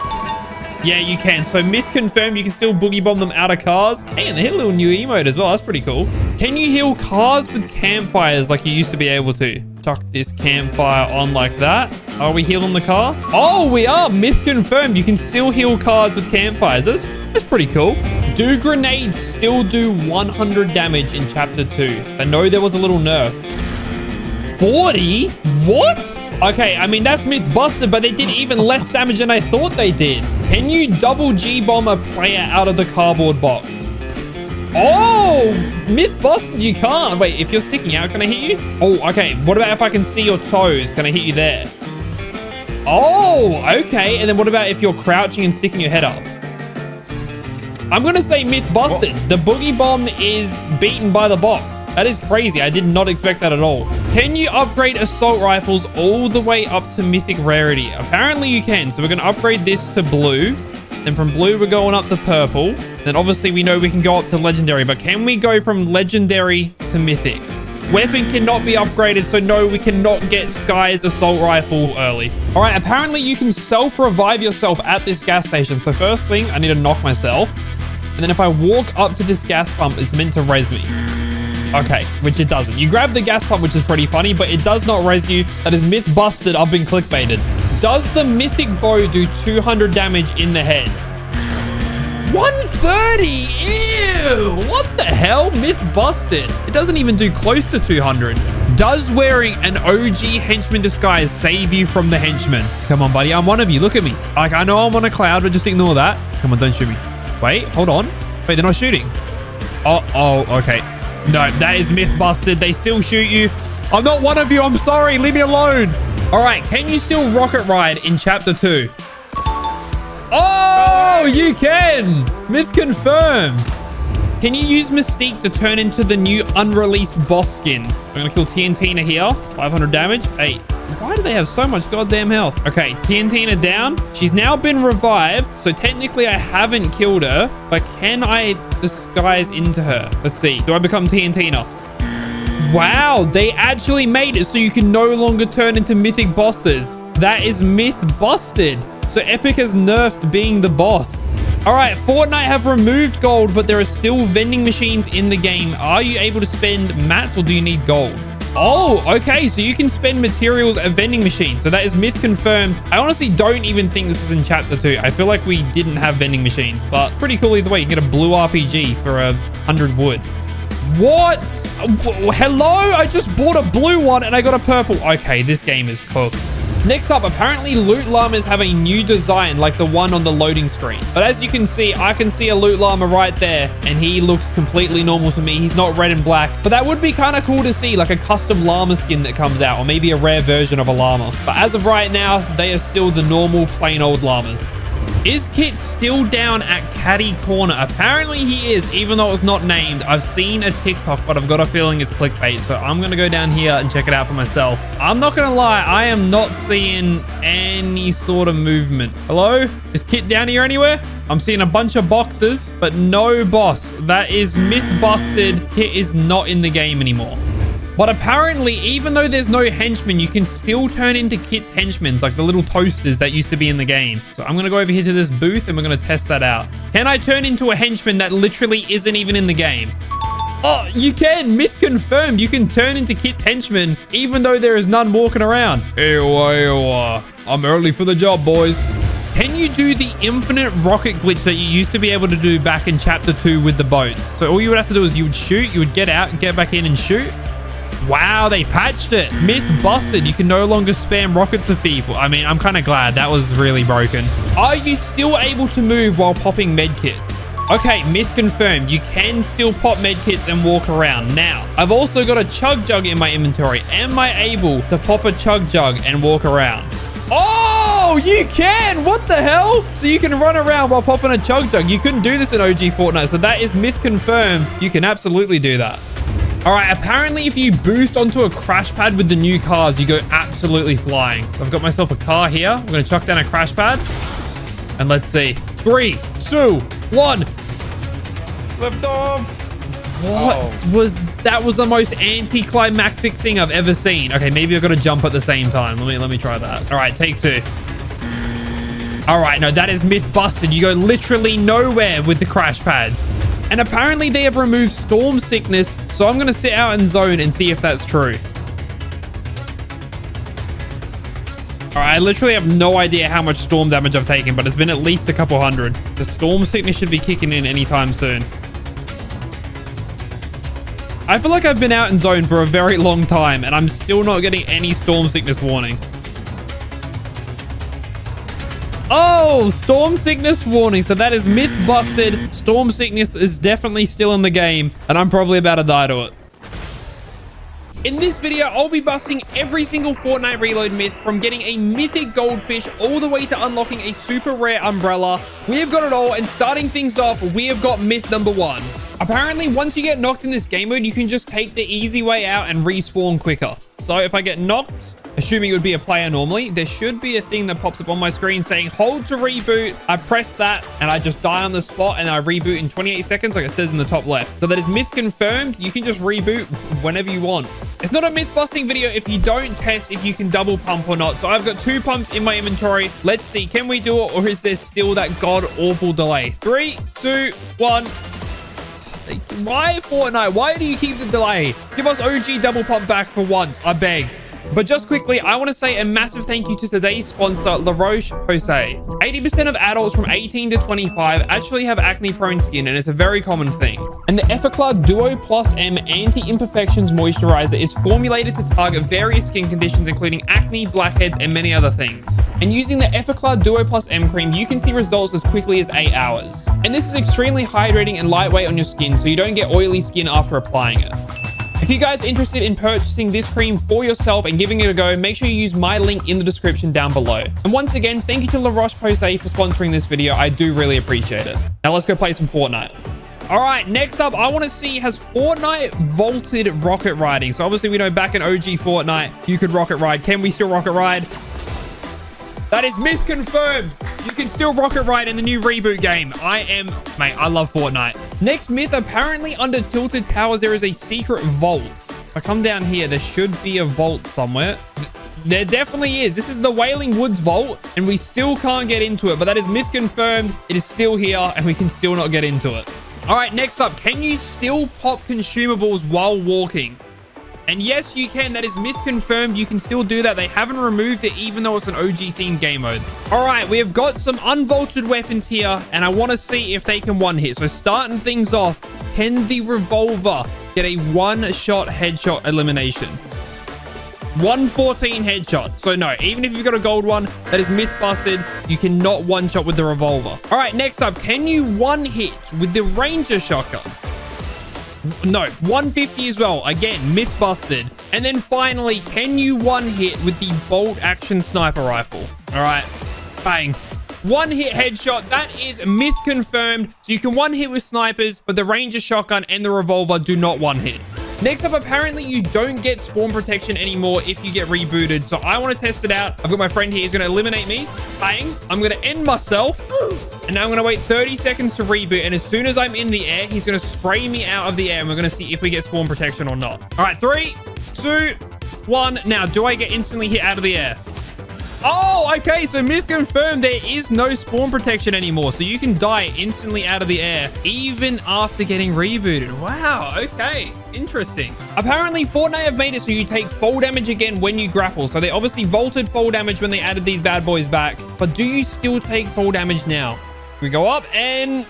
Yeah, you can. So myth confirmed, you can still boogie bomb them out of cars. Hey, and they hit a little new emote as well. That's pretty cool. Can you heal cars with campfires like you used to be able to? Tuck this campfire on like that. Are we healing the car? Oh, we are. Myth confirmed. You can still heal cars with campfires. That's pretty cool. Do grenades still do 100 damage in Chapter 2? I know there was a little nerf. 40? What? Okay, I mean, that's myth busted, but they did even less damage than I thought they did. Can you double G-bomb a player out of the cardboard box? Oh, myth busted, you can't. Wait, if you're sticking out, can I hit you? Oh, okay. What about if I can see your toes? Can I hit you there? Oh, okay. And then what about if you're crouching and sticking your head up? I'm going to say myth busted. What? The boogie bomb is beaten by the box. That is crazy. I did not expect that at all. Can you upgrade assault rifles all the way up to mythic rarity? Apparently you can. So we're going to upgrade this to blue. Then from blue, we're going up to purple. Then obviously we know we can go up to legendary. But can we go from legendary to mythic? Weapon cannot be upgraded, so no, we cannot get Sky's assault rifle early. All right, apparently you can self-revive yourself at this gas station. So first thing, I need to knock myself. And then if I walk up to this gas pump, it's meant to res me. Okay, which it doesn't. You grab the gas pump, which is pretty funny, but it does not res you. That is myth busted. I've been clickbaited. Does the mythic bow do 200 damage in the head? 130? Ew! What the hell? Myth busted. It doesn't even do close to 200. Does wearing an OG henchman disguise save you from the henchman? Come on, buddy. I'm one of you. Look at me. Like, I know I'm on a cloud, but just ignore that. Come on, don't shoot me. Wait, hold on. Wait, they're not shooting. Oh, okay. No, that is myth busted. They still shoot you. I'm not one of you. I'm sorry. Leave me alone. All right. Can you still rocket ride in chapter 2? Oh, you can. Myth confirmed. Can you use Mystique to turn into the new unreleased boss skins? I'm going to kill TNTina here. 500 damage. Hey, why do they have so much goddamn health? Okay, TNTina down. She's now been revived. So technically I haven't killed her, but can I disguise into her? Let's see. Do I become TNTina? Wow, they actually made it so you can no longer turn into mythic bosses. That is myth busted. So Epic has nerfed being the boss. All right, Fortnite have removed gold, but there are still vending machines in the game. Are you able to spend mats or do you need gold? Oh, okay. So you can spend materials at vending machines. So that is myth confirmed. I honestly don't even think this was in chapter 2. I feel like we didn't have vending machines, but pretty cool either way. You can get a blue RPG for 100 wood. What? Hello? I just bought a blue one and I got a purple. Okay, this game is cooked. Next up, apparently loot llamas have a new design like the one on the loading screen. But as you can see, I can see a loot llama right there and he looks completely normal to me. He's not red and black, but that would be kind of cool to see, like a custom llama skin that comes out or maybe a rare version of a llama. But as of right now, they are still the normal plain old llamas. Is Kit still down at Caddy Corner? Apparently he is, even though it was not named. I've seen a TikTok, but I've got a feeling it's clickbait. So I'm going to go down here and check it out for myself. I'm not going to lie. I am not seeing any sort of movement. Hello? Is Kit down here anywhere? I'm seeing a bunch of boxes, but no boss. That is myth busted. Kit is not in the game anymore. But apparently, even though there's no henchmen, you can still turn into Kit's henchmen, like the little toasters that used to be in the game. So I'm going to go over here to this booth and we're going to test that out. Can I turn into a henchman that literally isn't even in the game? Oh, you can. Myth confirmed. You can turn into Kit's henchmen, even though there is none walking around. I'm early for the job, boys. Can you do the infinite rocket glitch that you used to be able to do back in chapter 2 with the boats? So all you would have to do is you would shoot, you would get out, get back in and shoot. Wow, they patched it. Myth busted. You can no longer spam rockets at people. I mean, I'm kind of glad. That was really broken. Are you still able to move while popping medkits? Okay, myth confirmed. You can still pop medkits and walk around. Now, I've also got a chug jug in my inventory. Am I able to pop a chug jug and walk around? Oh, you can. What the hell? So you can run around while popping a chug jug. You couldn't do this in OG Fortnite. So that is myth confirmed. You can absolutely do that. All right, apparently if you boost onto a crash pad with the new cars, you go absolutely flying. So I've got myself a car here. I'm going to chuck down a crash pad. And let's see. 3, 2, 1. Lift off. What was that? Was the most anticlimactic thing I've ever seen. Okay, maybe I've got to jump at the same time. Let me try that. All right, take 2. All right, no, that is myth busted. You go literally nowhere with the crash pads. And apparently they have removed storm sickness. So I'm going to sit out in zone and see if that's true. All right, I literally have no idea how much storm damage I've taken, but it's been at least a couple hundred. The storm sickness should be kicking in anytime soon. I feel like I've been out in zone for a very long time and I'm still not getting any storm sickness warning. Oh, storm sickness warning. So that is myth busted. Storm sickness is definitely still in the game and I'm probably about to die to it. In this video, I'll be busting every single Fortnite reload myth from getting a mythic goldfish all the way to unlocking a super rare umbrella. We have got it all, and starting things off, we have got myth number 1. Apparently, once you get knocked in this game mode, you can just take the easy way out and respawn quicker. So if I get knocked, assuming it would be a player normally, there should be a thing that pops up on my screen saying hold to reboot. I press that and I just die on the spot and I reboot in 28 seconds like it says in the top left. So that is myth confirmed. You can just reboot whenever you want. It's not a myth busting video if you don't test if you can double pump or not. So I've got 2 pumps in my inventory. Let's see, can we do it, or is there still that god awful delay? 3, 2, 1. Why Fortnite? Why do you keep the delay? Give us OG double pump back for once, I beg. But just quickly, I want to say a massive thank you to today's sponsor, La Roche-Posay. 80% of adults from 18 to 25 actually have acne-prone skin, and it's a very common thing. And the Effaclar Duo Plus M Anti-Imperfections Moisturizer is formulated to target various skin conditions, including acne, blackheads, and many other things. And using the Effaclar Duo Plus M cream, you can see results as quickly as 8 hours. And this is extremely hydrating and lightweight on your skin, so you don't get oily skin after applying it. If you guys are interested in purchasing this cream for yourself and giving it a go, make sure you use my link in the description down below. And once again, thank you to La Roche-Posay for sponsoring this video. I do really appreciate it. Now let's go play some Fortnite. All right, next up, I want to see, has Fortnite vaulted rocket riding? So obviously we know back in OG Fortnite, you could rocket ride. Can we still rocket ride? That is myth confirmed. You can still rocket ride in the new reboot game. Mate, I love Fortnite. Next myth, apparently under Tilted Towers, there is a secret vault. If I come down here, there should be a vault somewhere. There definitely is. This is the Wailing Woods vault, and we still can't get into it, but that is myth confirmed. It is still here, and we can still not get into it. All right, next up, can you still pop consumables while walking? And yes, you can. That is myth confirmed. You can still do that. They haven't removed it, even though it's an OG themed game mode. All right, we have got some unvaulted weapons here, and I want to see if they can one hit. So starting things off, can the revolver get a one-shot headshot elimination? 114 headshot. So no, even if you've got a gold one, that is myth busted. You cannot one-shot with the revolver. All right, next up, can you one hit with the Ranger shotgun? No, 150 as well. Again, myth busted. And then finally, can you one hit with the bolt action sniper rifle? All right, bang. One hit headshot. That is myth confirmed. So you can one hit with snipers, but the Ranger shotgun and the revolver do not one hit. Next up, apparently you don't get spawn protection anymore if you get rebooted. So I want to test it out. I've got my friend here. He's going to eliminate me. Bang. I'm going to end myself. And now I'm going to wait 30 seconds to reboot. And as soon as I'm in the air, he's going to spray me out of the air. And we're going to see if we get spawn protection or not. All right, 3, 2, 1. Now, do I get instantly hit out of the air? Oh, okay. So myth confirmed, there is no spawn protection anymore. So you can die instantly out of the air, even after getting rebooted. Wow. Okay. Interesting. Apparently, Fortnite have made it so you take fall damage again when you grapple. So they obviously vaulted fall damage when they added these bad boys back. But do you still take fall damage now? We go up and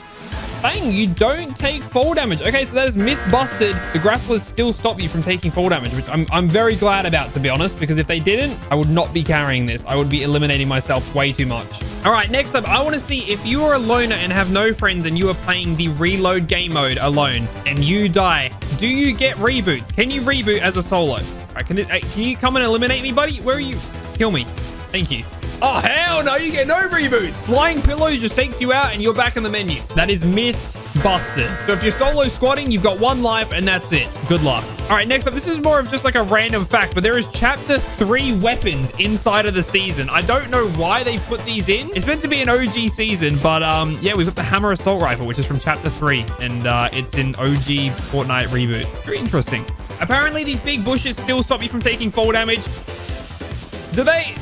bang, you don't take fall damage. Okay, so that is myth busted. The grapplers still stop you from taking fall damage, which I'm very glad about, to be honest, because if they didn't, I would not be carrying this. I would be eliminating myself way too much. All right, next up, I want to see if you are a loner and have no friends and you are playing the reload game mode alone and you die, do you get reboots? Can you reboot as a solo? All right, can you come and eliminate me, buddy? Where are you? Kill me. Thank you. Oh, hell no, you get no reboots. Flying Pillow just takes you out and you're back in the menu. That is myth busted. So if you're solo squatting, you've got 1 life and that's it. Good luck. All right, next up, this is more of just like a random fact, but there is chapter 3 weapons inside of the season. I don't know why they put these in. It's meant to be an OG season, but yeah, we've got the Hammer Assault Rifle, which is from chapter 3, and it's in OG Fortnite reboot. Very interesting. Apparently, these big bushes still stop you from taking fall damage. Do they?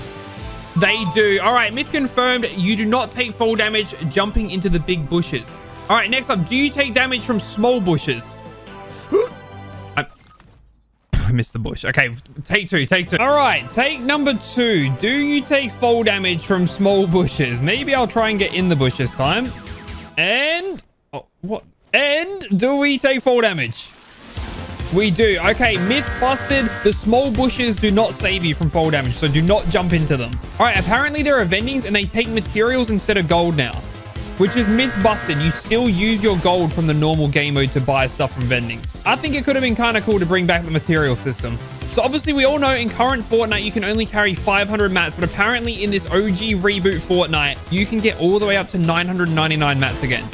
They do. All right, myth confirmed. You do not take fall damage jumping into the big bushes. All right, next up, do you take damage from small bushes? I missed the bush. Okay, take two. All right, take number 2. Do you take fall damage from small bushes? Maybe I'll try and get in the bush this time. And... oh, what? And do we take fall damage? We do. Okay, myth busted. The small bushes do not save you from fall damage, so do not jump into them. All right, apparently there are vendings and they take materials instead of gold now, which is myth busted. You still use your gold from the normal game mode to buy stuff from vendings. I think it could have been kind of cool to bring back the material system. So obviously we all know in current Fortnite, you can only carry 500 mats, but apparently in this OG reboot Fortnite, you can get all the way up to 999 mats again.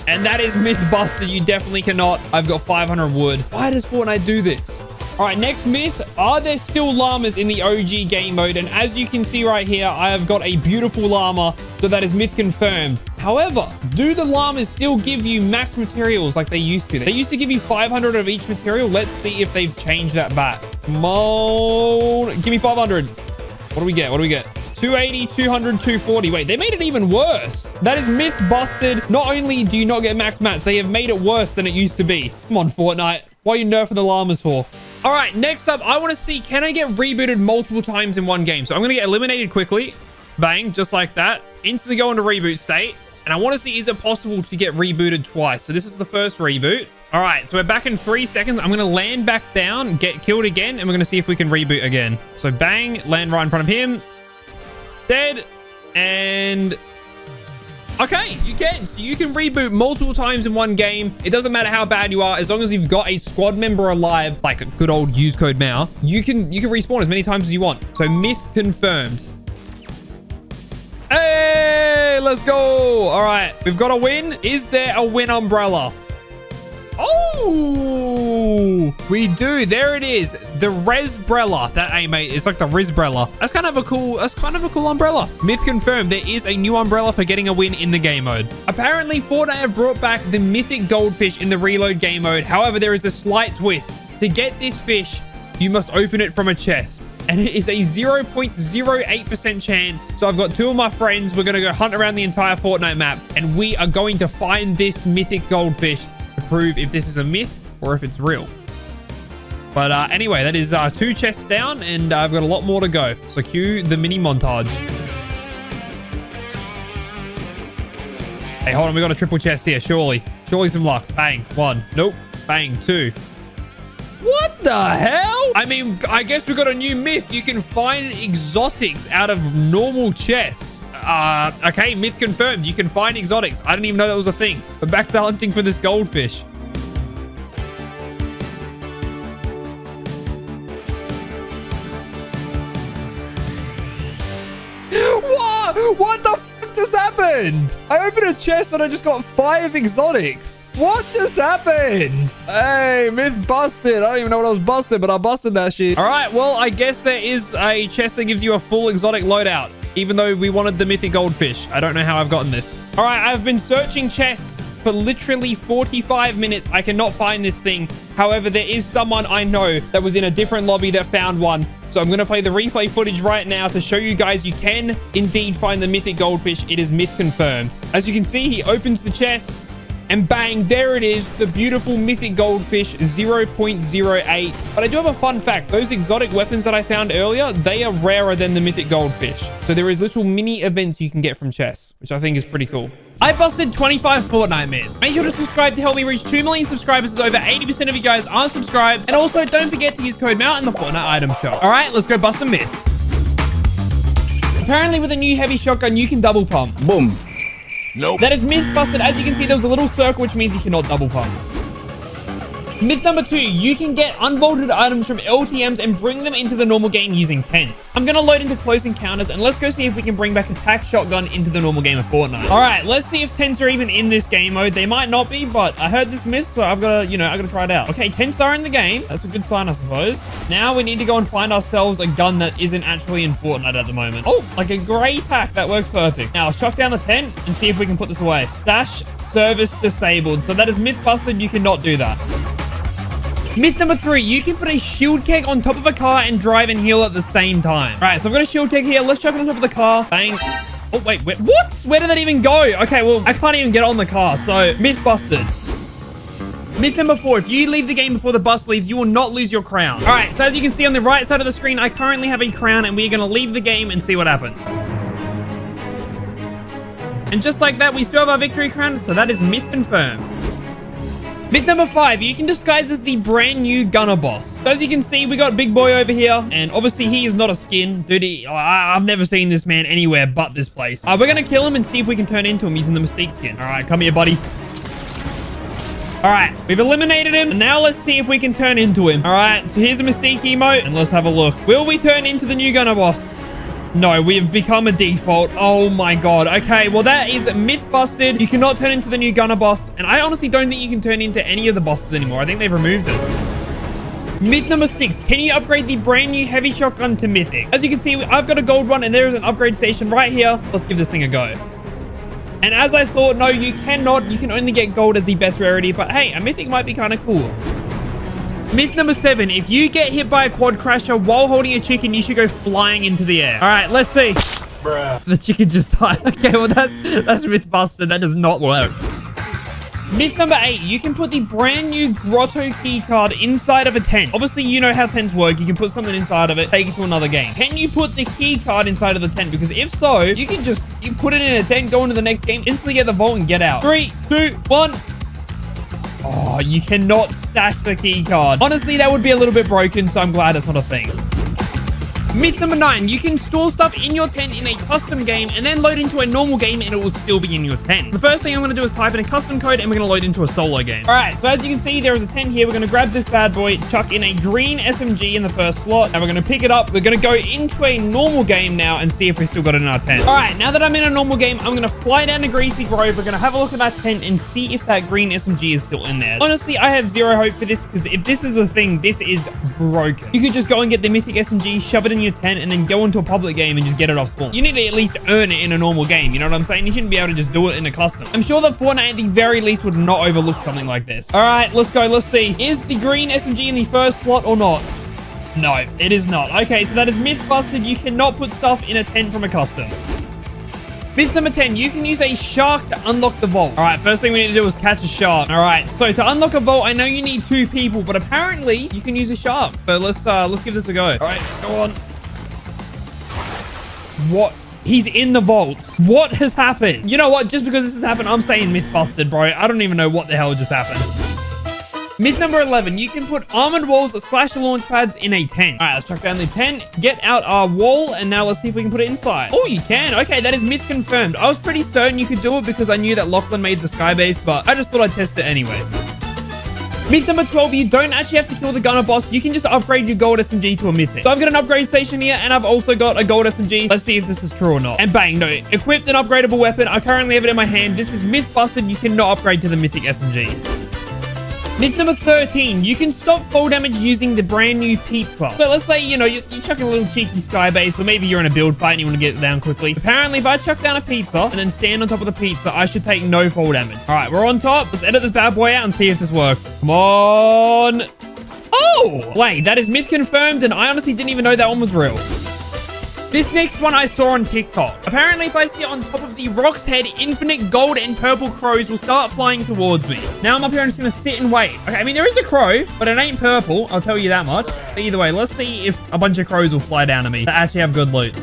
And that is myth busted. You definitely cannot. I've got 500 wood. Why does Fortnite do this? All right, next myth. Are there still llamas in the OG game mode? And as you can see right here, I have got a beautiful llama. So that is myth confirmed. However, do the llamas still give you max materials like they used to? They used to give you 500 of each material. Let's see if they've changed that back. Come on. Give me 500. What do we get? What do we get? 280, 200, 240. Wait, they made it even worse. That is myth busted. Not only do you not get max mats, they have made it worse than it used to be. Come on, Fortnite. What are you nerfing the llamas for? All right, next up, I want to see, can I get rebooted multiple times in one game? So I'm going to get eliminated quickly. Bang, just like that. Instantly go into reboot state. And I want to see, is it possible to get rebooted twice? So this is the first reboot. All right, so we're back in 3 seconds. I'm going to land back down, get killed again, and we're going to see if we can reboot again. So bang, land right in front of him. Dead. And okay, you can. So you can reboot multiple times in one game. It doesn't matter how bad you are, as long as you've got a squad member alive, like a good old use code Mao, you can respawn as many times as you want. So myth confirmed. Hey, let's go. All right, we've got a win. Is there a win umbrella? Oh, we do. There it is. The Resbrella. That ain't, mate. It's like the Risbrella. That's kind of a cool umbrella. Myth confirmed. There is a new umbrella for getting a win in the game mode. Apparently, Fortnite have brought back the mythic goldfish in the reload game mode. However, there is a slight twist. To get this fish, you must open it from a chest. And it is a 0.08% chance. So I've got 2 of my friends. We're going to go hunt around the entire Fortnite map. And we are going to find this mythic goldfish to prove if this is a myth or if it's real. But anyway, that is 2 chests down, and I've got a lot more to go. So cue the mini montage. Hey, hold on. We got a triple chest here. Surely some luck. Bang. 1. Nope. Bang. 2. What the hell? I mean, I guess we got a new myth. You can find exotics out of normal chests. Okay, myth confirmed. You can find exotics. I didn't even know that was a thing. But back to hunting for this goldfish. What the fuck just happened? I opened a chest and I just got 5 exotics. What just happened? Hey, myth busted. I don't even know what I was busted, but I busted that shit. All right, well, I guess there is a chest that gives you a full exotic loadout, even though we wanted the mythic goldfish. I don't know how I've gotten this. All right, I've been searching chests for literally 45 minutes. I cannot find this thing. However, there is someone I know that was in a different lobby that found one. So I'm going to play the replay footage right now to show you guys you can indeed find the mythic goldfish. It is myth confirmed. As you can see, he opens the chest. And bang, there it is, the beautiful mythic goldfish 0.08. But I do have a fun fact. Those exotic weapons that I found earlier, they are rarer than the mythic goldfish. So there is little mini events you can get from chests, which I think is pretty cool. I busted 25 Fortnite myths. Make sure to subscribe to help me reach 2 million subscribers, as over 80% of you guys aren't subscribed. And also, don't forget to use code MOUNT in the Fortnite item shop. All right, let's go bust some myths. Apparently, with a new heavy shotgun, you can double pump. Boom. Nope. That is myth busted. As you can see, there was a little circle, which means you cannot double pump. Myth number 2, you can get unvaulted items from LTMs and bring them into the normal game using tents. I'm going to load into close encounters, and let's go see if we can bring back attack shotgun into the normal game of Fortnite. All right, let's see if tents are even in this game mode. They might not be, but I heard this myth, so I've got to, I've got to try it out. Okay, tents are in the game. That's a good sign, I suppose. Now we need to go and find ourselves a gun that isn't actually in Fortnite at the moment. Oh, like a gray pack. That works perfect. Now let's chuck down the tent and see if we can put this away. Stash service disabled. So that is myth busted. You cannot do that. Myth number 3, you can put a shield keg on top of a car and drive and heal at the same time. All right, so I've got a shield keg here. Let's chuck it on top of the car. Bang. Oh, wait, what? Where did that even go? Okay, well, I can't even get on the car, so myth busted. Myth number 4, if you leave the game before the bus leaves, you will not lose your crown. All right, so as you can see on the right side of the screen, I currently have a crown, and we're going to leave the game and see what happens. And just like that, we still have our victory crown, so that is myth confirmed. Myth number 5, you can disguise as the brand new gunner boss. So as you can see, we got Big Boy over here, and obviously he is not a skin. Dude, I've never seen this man anywhere but this place. We're going to kill him and see if we can turn into him using the Mystique skin. All right, come here, buddy. All right, we've eliminated him, and now let's see if we can turn into him. All right, so here's a Mystique emote, and let's have a look. Will we turn into the new gunner boss? No, we have become a default. Oh my god. Okay, well that is myth busted. You cannot turn into the new gunner boss. And I honestly don't think you can turn into any of the bosses anymore. I think they've removed it. Myth number 6. Can you upgrade the brand new heavy shotgun to mythic? As you can see, I've got a gold one and there is an upgrade station right here. Let's give this thing a go. And as I thought, no, you cannot. You can only get gold as the best rarity. But hey, a mythic might be kind of cool. Myth number 7, if you get hit by a quad crasher while holding a chicken, you should go flying into the air. All right, let's see. Bruh. The chicken just died. Okay, well, that's myth busted. That does not work. Myth number 8, you can put the brand new grotto key card inside of a tent. Obviously, you know how tents work. You can put something inside of it, take it to another game. Can you put the key card inside of the tent? Because if so, you can just put it in a tent, go into the next game, instantly get the vault and get out. 3, 2, 1. Oh, you cannot stash the key card. Honestly, that would be a little bit broken, so I'm glad it's not a thing. Myth number 9, you can store stuff in your tent in a custom game and then load into a normal game and it will still be in your tent. The first thing I'm going to do is type in a custom code and we're going to load into a solo game. All right, so as you can see, there is a tent here. We're going to grab this bad boy, chuck in a green SMG in the first slot, and we're going to pick it up. We're going to go into a normal game now and see if we still got it in our tent. All right, now that I'm in a normal game, I'm going to fly down to Greasy Grove. We're going to have a look at our tent and see if that green SMG is still in there. Honestly, I have zero hope for this because if this is a thing, this is broken. You could just go and get the mythic SMG, shove it in your tent, and then go into a public game and just get it off spawn. You need to at least earn it in a normal game. You know what I'm saying? You shouldn't be able to just do it in a custom. I'm sure that Fortnite at the very least would not overlook something like this. All right, let's go. Let's see. Is the green SMG in the first slot or not? No, it is not. Okay, so that is myth busted. You cannot put stuff in a tent from a custom. Myth number 10, you can use a shark to unlock the vault. All right, first thing we need to do is catch a shark. All right, so to unlock a vault, I know you need 2 people, but apparently you can use a shark. So let's give this a go. All right, go on. What? He's in the vaults. What has happened? You know what? Just because this has happened, I'm saying myth busted, bro. I don't even know what the hell just happened. Myth number 11, you can put armored walls / launch pads in a tent. All right, let's chuck down the tent, get out our wall, and now let's see if we can put it inside. Oh, you can. Okay, that is myth confirmed. I was pretty certain you could do it because I knew that Lachlan made the sky base, but I just thought I'd test it anyway. Myth number 12, you don't actually have to kill the gunner boss. You can just upgrade your gold SMG to a mythic. So I've got an upgrade station here, and I've also got a gold SMG. Let's see if this is true or not. And bang, no. Equipped an upgradable weapon. I currently have it in my hand. This is myth busted. You cannot upgrade to the mythic SMG. Myth number 13, you can stop fall damage using the brand new pizza. So let's say, you know, you're chucking a little cheeky sky base, or maybe you're in a build fight and you want to get it down quickly. Apparently, if I chuck down a pizza and then stand on top of the pizza, I should take no fall damage. All right, we're on top. Let's edit this bad boy out and see if this works. Come on. Oh, wait, that is myth confirmed, and I honestly didn't even know that one was real. This next one I saw on TikTok. Apparently, if I sit on top of the rock's head, infinite gold and purple crows will start flying towards me. Now I'm up here and just going to sit and wait. Okay, I mean, there is a crow, but it ain't purple. I'll tell you that much. But either way, let's see if a bunch of crows will fly down to me that actually have good loot.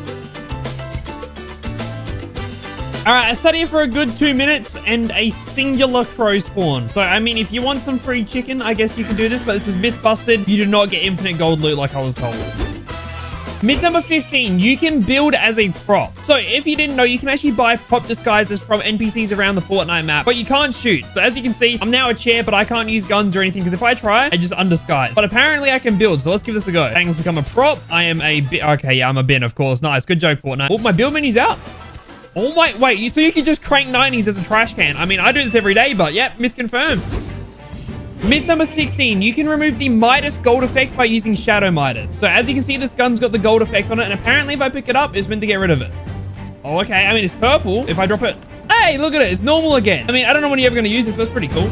All right, I sat here for a good 2 minutes and a singular crow spawn. So, I mean, if you want some free chicken, I guess you can do this, but this is myth busted. You do not get infinite gold loot like I was told. Myth number 15, you can build as a prop. So if you didn't know, you can actually buy prop disguises from NPCs around the Fortnite map, but you can't shoot. So as you can see, I'm now a chair, but I can't use guns or anything because if I try, I just undisguise. But apparently I can build, so let's give this a go. Bang, let's become a prop. I am a bin. Okay, yeah, I'm a bin, of course. Nice, good joke, Fortnite. Oh, my build menu's out. Oh my, wait, so you can just crank 90s as a trash can. I mean, I do this every day, but yep, myth confirmed. Myth number 16, you can remove the Midas gold effect by using Shadow Midas. So as you can see, this gun's got the gold effect on it, and apparently if I pick it up, it's meant to get rid of it. Oh, okay. I mean, it's purple. If I drop it, hey, look at it. It's normal again. I mean, I don't know when you're ever going to use this, but it's pretty cool.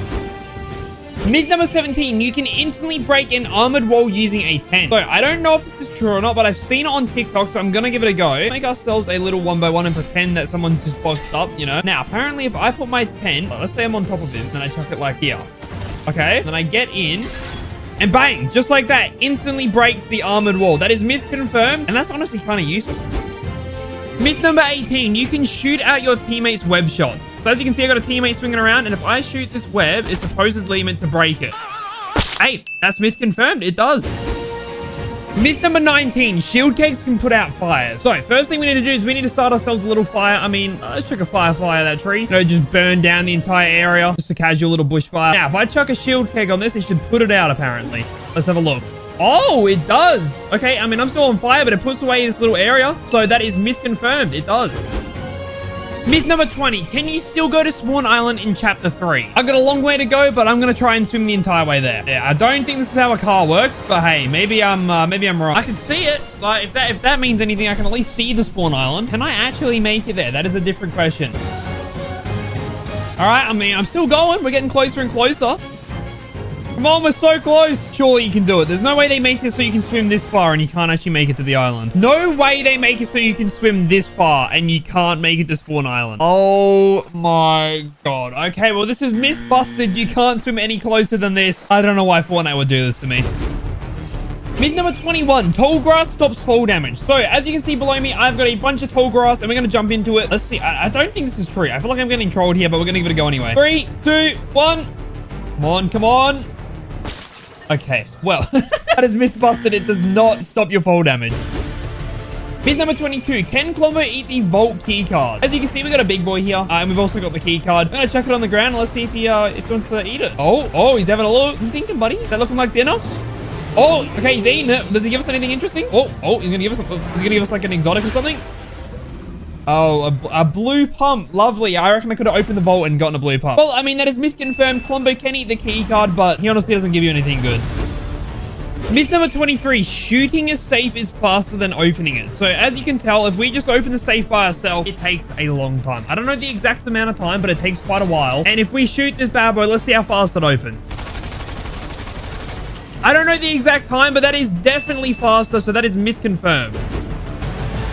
Myth number 17, you can instantly break an armored wall using a tent. So I don't know if this is true or not, but I've seen it on TikTok, so I'm going to give it a go. Make ourselves a little 1x1 and pretend that someone's just boxed up, you know. Now, apparently if I put my tent, let's say I'm on top of this, and I chuck it like here. Okay, then I get in, and bang, just like that, instantly breaks the armored wall. That is myth confirmed, and that's honestly kind of useful. Myth number 18, you can shoot out your teammates' web shots. So as you can see, I got a teammate swinging around, and if I shoot this web, it's supposedly meant to break it. Hey, that's myth confirmed. It does. Myth number 19, shield kegs can put out fires. So first thing we need to do is we need to start ourselves a little fire. I mean, let's chuck a firefly at that tree. You know, just burn down the entire area. Just a casual little bushfire. Now, if I chuck a shield keg on this, it should put it out, apparently. Let's have a look. Oh, it does. Okay, I mean, I'm still on fire, but it puts away this little area. So that is myth confirmed. It does. Myth number 20. Can you still go to Spawn Island in Chapter 3? I've got a long way to go, but I'm going to try and swim the entire way there. Yeah, I don't think this is how a car works, but hey, maybe I'm wrong. I can see it. Like, if that means anything, I can at least see the Spawn Island. Can I actually make it there? That is a different question. All right, I mean, I'm still going. We're getting closer and closer. Come on, we're so close. Surely you can do it. There's no way they make it so you can swim this far and you can't actually make it to the island. No way they make it so you can swim this far and you can't make it to Spawn Island. Oh my god. Okay, well, this is myth busted. You can't swim any closer than this. I don't know why Fortnite would do this to me. Myth number 21, tall grass stops fall damage. So as you can see below me, I've got a bunch of tall grass and we're going to jump into it. Let's see. I don't think this is true. I feel like I'm getting trolled here, but we're going to give it a go anyway. 3, 2, 1. Come on, come on. Okay, well, that is myth busted. It does not stop your fall damage. Myth number 22. Can Colombo eat the vault key card? As you can see, we got a big boy here. And we've also got the key card. I'm going to chuck it on the ground. Let's see if he wants to eat it. Oh, he's having a look. What are you thinking, buddy? Is that looking like dinner? Oh, okay, he's eating it. Does he give us anything interesting? Oh, he's going to give us like an exotic or something. Oh, a blue pump. Lovely. I reckon I could have opened the vault and gotten a blue pump. Well, I mean, that is myth confirmed. Colombo can eat the key card, but he honestly doesn't give you anything good. Myth number 23. Shooting a safe is faster than opening it. So as you can tell, if we just open the safe by ourselves, it takes a long time. I don't know the exact amount of time, but it takes quite a while. And if we shoot this bad boy, let's see how fast it opens. I don't know the exact time, but that is definitely faster. So that is myth confirmed.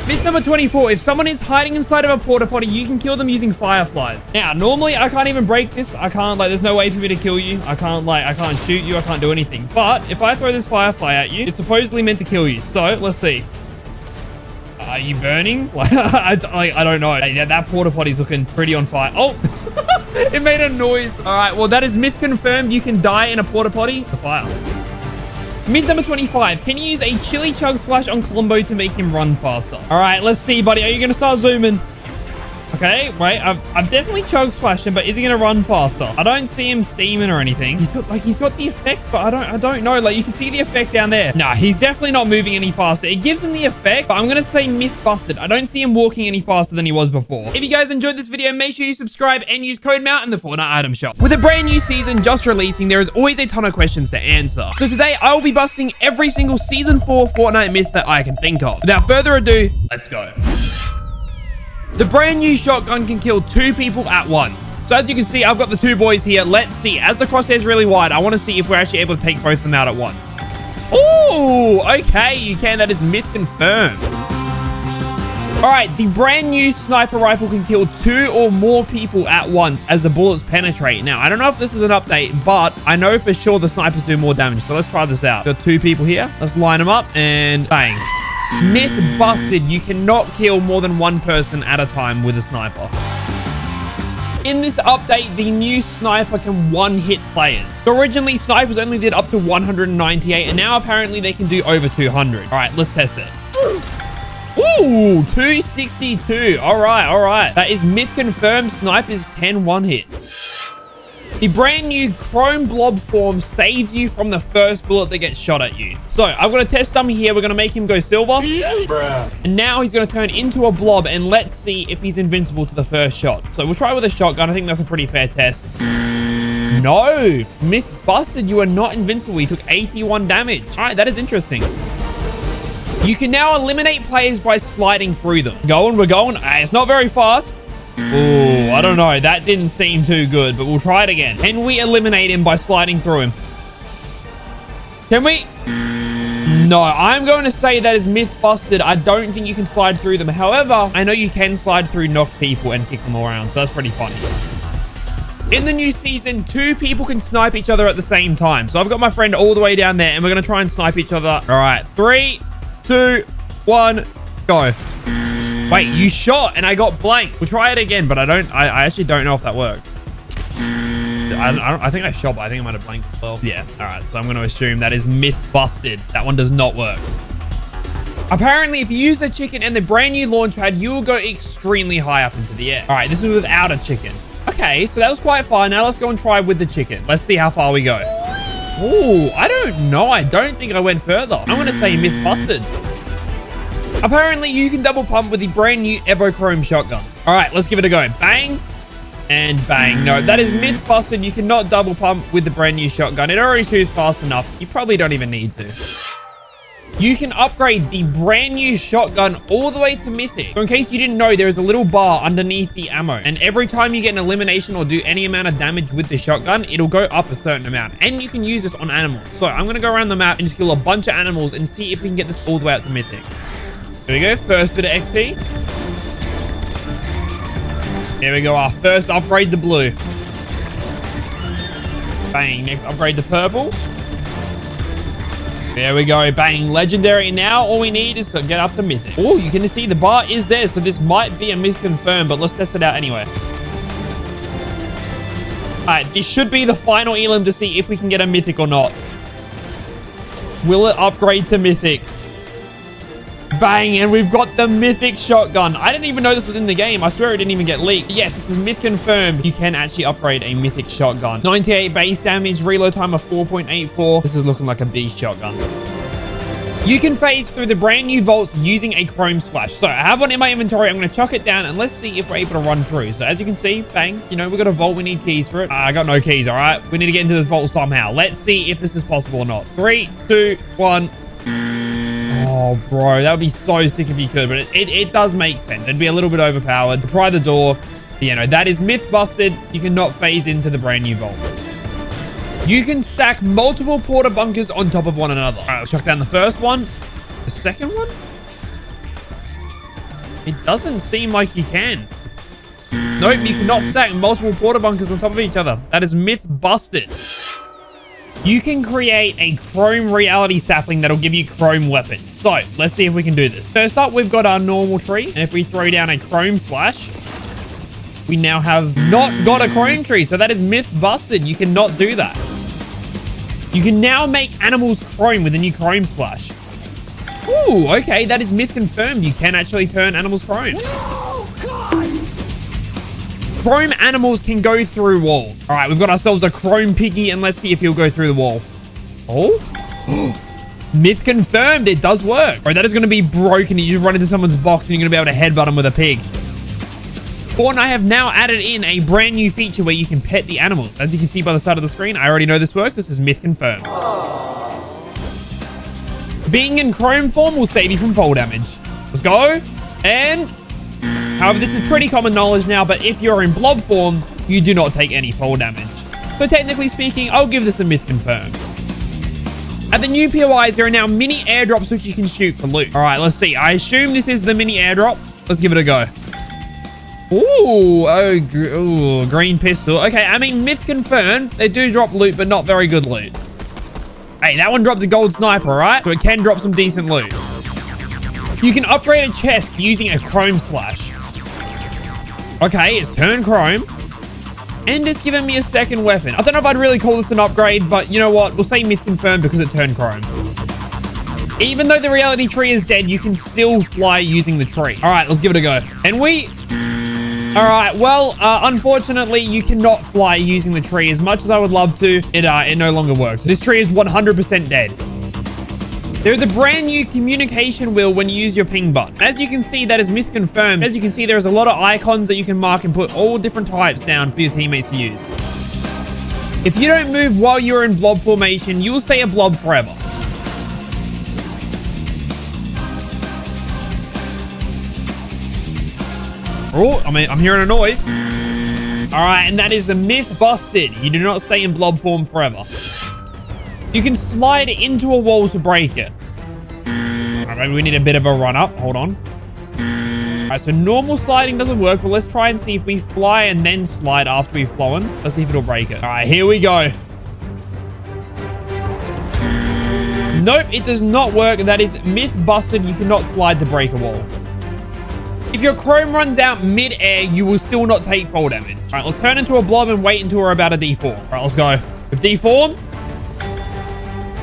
Myth number 24. If someone is hiding inside of a porta potty, you can kill them using fireflies. Now, normally I can't even break this. I can't, there's no way for me to kill you. I can't shoot you. I can't do anything. But if I throw this firefly at you, it's supposedly meant to kill you. So let's see. Are you burning? I don't know. Yeah, that porta potty's looking pretty on fire. Oh, it made a noise. All right. Well, that is myth confirmed. You can die in a porta potty. The fire. Myth number 25. Can you use a chili chug splash on Colombo to make him run faster? All right, let's see, buddy. Are you going to start zooming? Okay, wait. I've definitely chug splashed him, but is he going to run faster? I don't see him steaming or anything. He's got the effect, but I don't know. Like, you can see the effect down there. Nah, he's definitely not moving any faster. It gives him the effect, but I'm going to say myth busted. I don't see him walking any faster than he was before. If you guys enjoyed this video, make sure you subscribe and use code MOUNT in the Fortnite item shop. With a brand new season just releasing, there is always a ton of questions to answer. So today, I will be busting every single Season 4 Fortnite myth that I can think of. Without further ado, let's go. The brand new shotgun can kill 2 people at once. So as you can see, I've got the 2 boys here. Let's see. As the crosshair's really wide, I want to see if we're actually able to take both of them out at once. Oh, okay. You can. That is myth confirmed. All right. The brand new sniper rifle can kill 2 or more people at once as the bullets penetrate. Now, I don't know if this is an update, but I know for sure the snipers do more damage. So let's try this out. Got 2 people here. Let's line them up and bang. Myth busted. You cannot kill more than 1 person at a time with a sniper. In this update, the new sniper can one-hit players. So originally, snipers only did up to 198, and now apparently they can do over 200. All right, let's test it. Ooh, 262. All right. That is myth confirmed. Snipers can one-hit. The brand new chrome blob form saves you from the first bullet that gets shot at you. So I've got a test dummy here. We're going to make him go silver. And now he's going to turn into a blob. And let's see if he's invincible to the first shot. So we'll try with a shotgun. I think that's a pretty fair test. No. Myth busted. You are not invincible. He took 81 damage. All right, that is interesting. You can now eliminate players by sliding through them. We're going. It's not very fast. Oh, I don't know. That didn't seem too good, but we'll try it again. Can we eliminate him by sliding through him? Can we? No, I'm going to say that is myth busted. I don't think you can slide through them. However, I know you can slide through knocked people and kick them all around, so that's pretty funny. In the new season, 2 people can snipe each other at the same time. So I've got my friend all the way down there, and we're going to try and snipe each other. All right, 3, 2, 1, go. Wait, you shot and I got blanked. We'll try it again, but I actually don't know if that worked. I think I shot, but I think I might have blanked as well. Yeah, all right. So I'm going to assume that is myth busted. That one does not work. Apparently, if you use a chicken and the brand new launch pad, you will go extremely high up into the air. All right, this is without a chicken. Okay, so that was quite fun. Now let's go and try with the chicken. Let's see how far we go. Ooh, I don't know. I don't think I went further. I'm going to say myth busted. Apparently, you can double pump with the brand new Evo Chrome shotguns. All right, let's give it a go. Bang and bang. No, that is myth busted. You cannot double pump with the brand new shotgun. It already shoots fast enough. You probably don't even need to. You can upgrade the brand new shotgun all the way to mythic. So in case you didn't know, there is a little bar underneath the ammo. And every time you get an elimination or do any amount of damage with the shotgun, it'll go up a certain amount. And you can use this on animals. So I'm going to go around the map and just kill a bunch of animals and see if we can get this all the way up to mythic. Here we go. First bit of XP. Here we go. Our first upgrade, the blue. Bang. Next upgrade, the purple. There we go. Bang. Legendary. Now all we need is to get up to mythic. Oh, you can see the bar is there. So this might be a myth confirmed, but let's test it out anyway. All right. This should be the final elim to see if we can get a mythic or not. Will it upgrade to mythic? Bang, and we've got the mythic shotgun. I didn't even know this was in the game. I swear it didn't even get leaked. Yes, this is myth confirmed. You can actually upgrade a mythic shotgun. 98 base damage, reload time of 4.84. This is looking like a beast shotgun. You can phase through the brand new vaults using a chrome splash. So I have one in my inventory. I'm going to chuck it down and let's see if we're able to run through. So as you can see, bang, you know, we got a vault. We need keys for it. I got no keys. All right. We need to get into this vault somehow. Let's see if this is possible or not. 3, 2, 1. Oh, bro, that would be so sick if you could, but it does make sense. It'd be a little bit overpowered. Try the door. But, you know, that is myth busted. You cannot phase into the brand new vault. You can stack multiple porta bunkers on top of one another. All right, let's chuck down the first one. The second one? It doesn't seem like you can. Nope, you cannot stack multiple porta bunkers on top of each other. That is myth busted. You can create a chrome reality sapling that'll give you chrome weapons. So let's see if we can do this. First up, we've got our normal tree. And if we throw down a chrome splash, we now have not got a chrome tree. So that is myth busted. You cannot do that. You can now make animals chrome with a new chrome splash. Ooh, okay. That is myth confirmed. You can actually turn animals chrome. No, God. Chrome animals can go through walls. All right, we've got ourselves a chrome piggy, and let's see if he'll go through the wall. Oh, myth confirmed. It does work. Bro, that is going to be broken. You just run into someone's box, and you're going to be able to headbutt him with a pig. Fortnite have now added in a brand new feature where you can pet the animals. As you can see by the side of the screen, I already know this works. This is myth confirmed. Being in chrome form will save you from fall damage. Let's go. And however, this is pretty common knowledge now, but if you're in blob form, you do not take any fall damage. So technically speaking, I'll give this a myth confirmed. At the new POIs, there are now mini airdrops which you can shoot for loot. All right, let's see. I assume this is the mini airdrop. Let's give it a go. Ooh, green pistol. Okay, I mean, myth confirmed. They do drop loot, but not very good loot. Hey, that one dropped the gold sniper, all right? So it can drop some decent loot. You can upgrade a chest using a chrome splash. Okay, it's turned chrome. And it's given me a second weapon. I don't know if I'd really call this an upgrade, but you know what? We'll say myth confirmed because it turned chrome. Even though the reality tree is dead, you can still fly using the tree. All right, let's give it a go. And we... All right, well, unfortunately, you cannot fly using the tree. As much as I would love to, it no longer works. This tree is 100% dead. There's a brand new communication wheel when you use your ping button. As you can see, that is myth confirmed. As you can see, there's a lot of icons that you can mark and put all different types down for your teammates to use. If you don't move while you're in blob formation, you will stay a blob forever. Oh, I'm hearing a noise. All right, and that is a myth busted. You do not stay in blob form forever. You can slide into a wall to break it. All right, maybe we need a bit of a run up. Hold on. All right, so normal sliding doesn't work, but let's try and see if we fly and then slide after we've flown. Let's see if it'll break it. All right, here we go. Nope, it does not work. That is myth busted. You cannot slide to break a wall. If your chrome runs out mid-air, you will still not take fall damage. All right, let's turn into a blob and wait until we're about to deform. All right, let's go. We've deformed.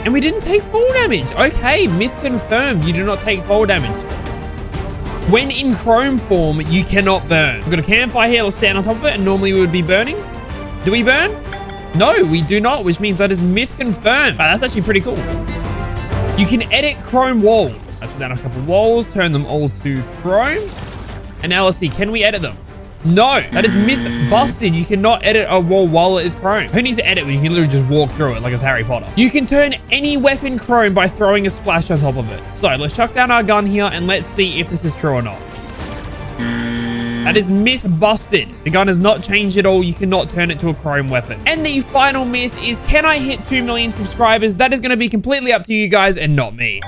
And we didn't take fall damage. Okay, myth confirmed. You do not take fall damage. When in chrome form, you cannot burn. We've got a campfire here. Let's stand on top of it. And normally we would be burning. Do we burn? No, we do not, which means that is myth confirmed. Wow, that's actually pretty cool. You can edit chrome walls. Let's put down a couple walls, turn them all to chrome. And now let's see, can we edit them? No, that is myth busted. You cannot edit a wall while it is chrome. Who needs to edit when you can literally just walk through it like it's Harry Potter? You can turn any weapon chrome by throwing a splash on top of it. So let's chuck down our gun here and let's see if this is true or not. That is myth busted. The gun has not changed at all. You cannot turn it to a chrome weapon. And the final myth is, can I hit 2 million subscribers? That is going to be completely up to you guys and not me.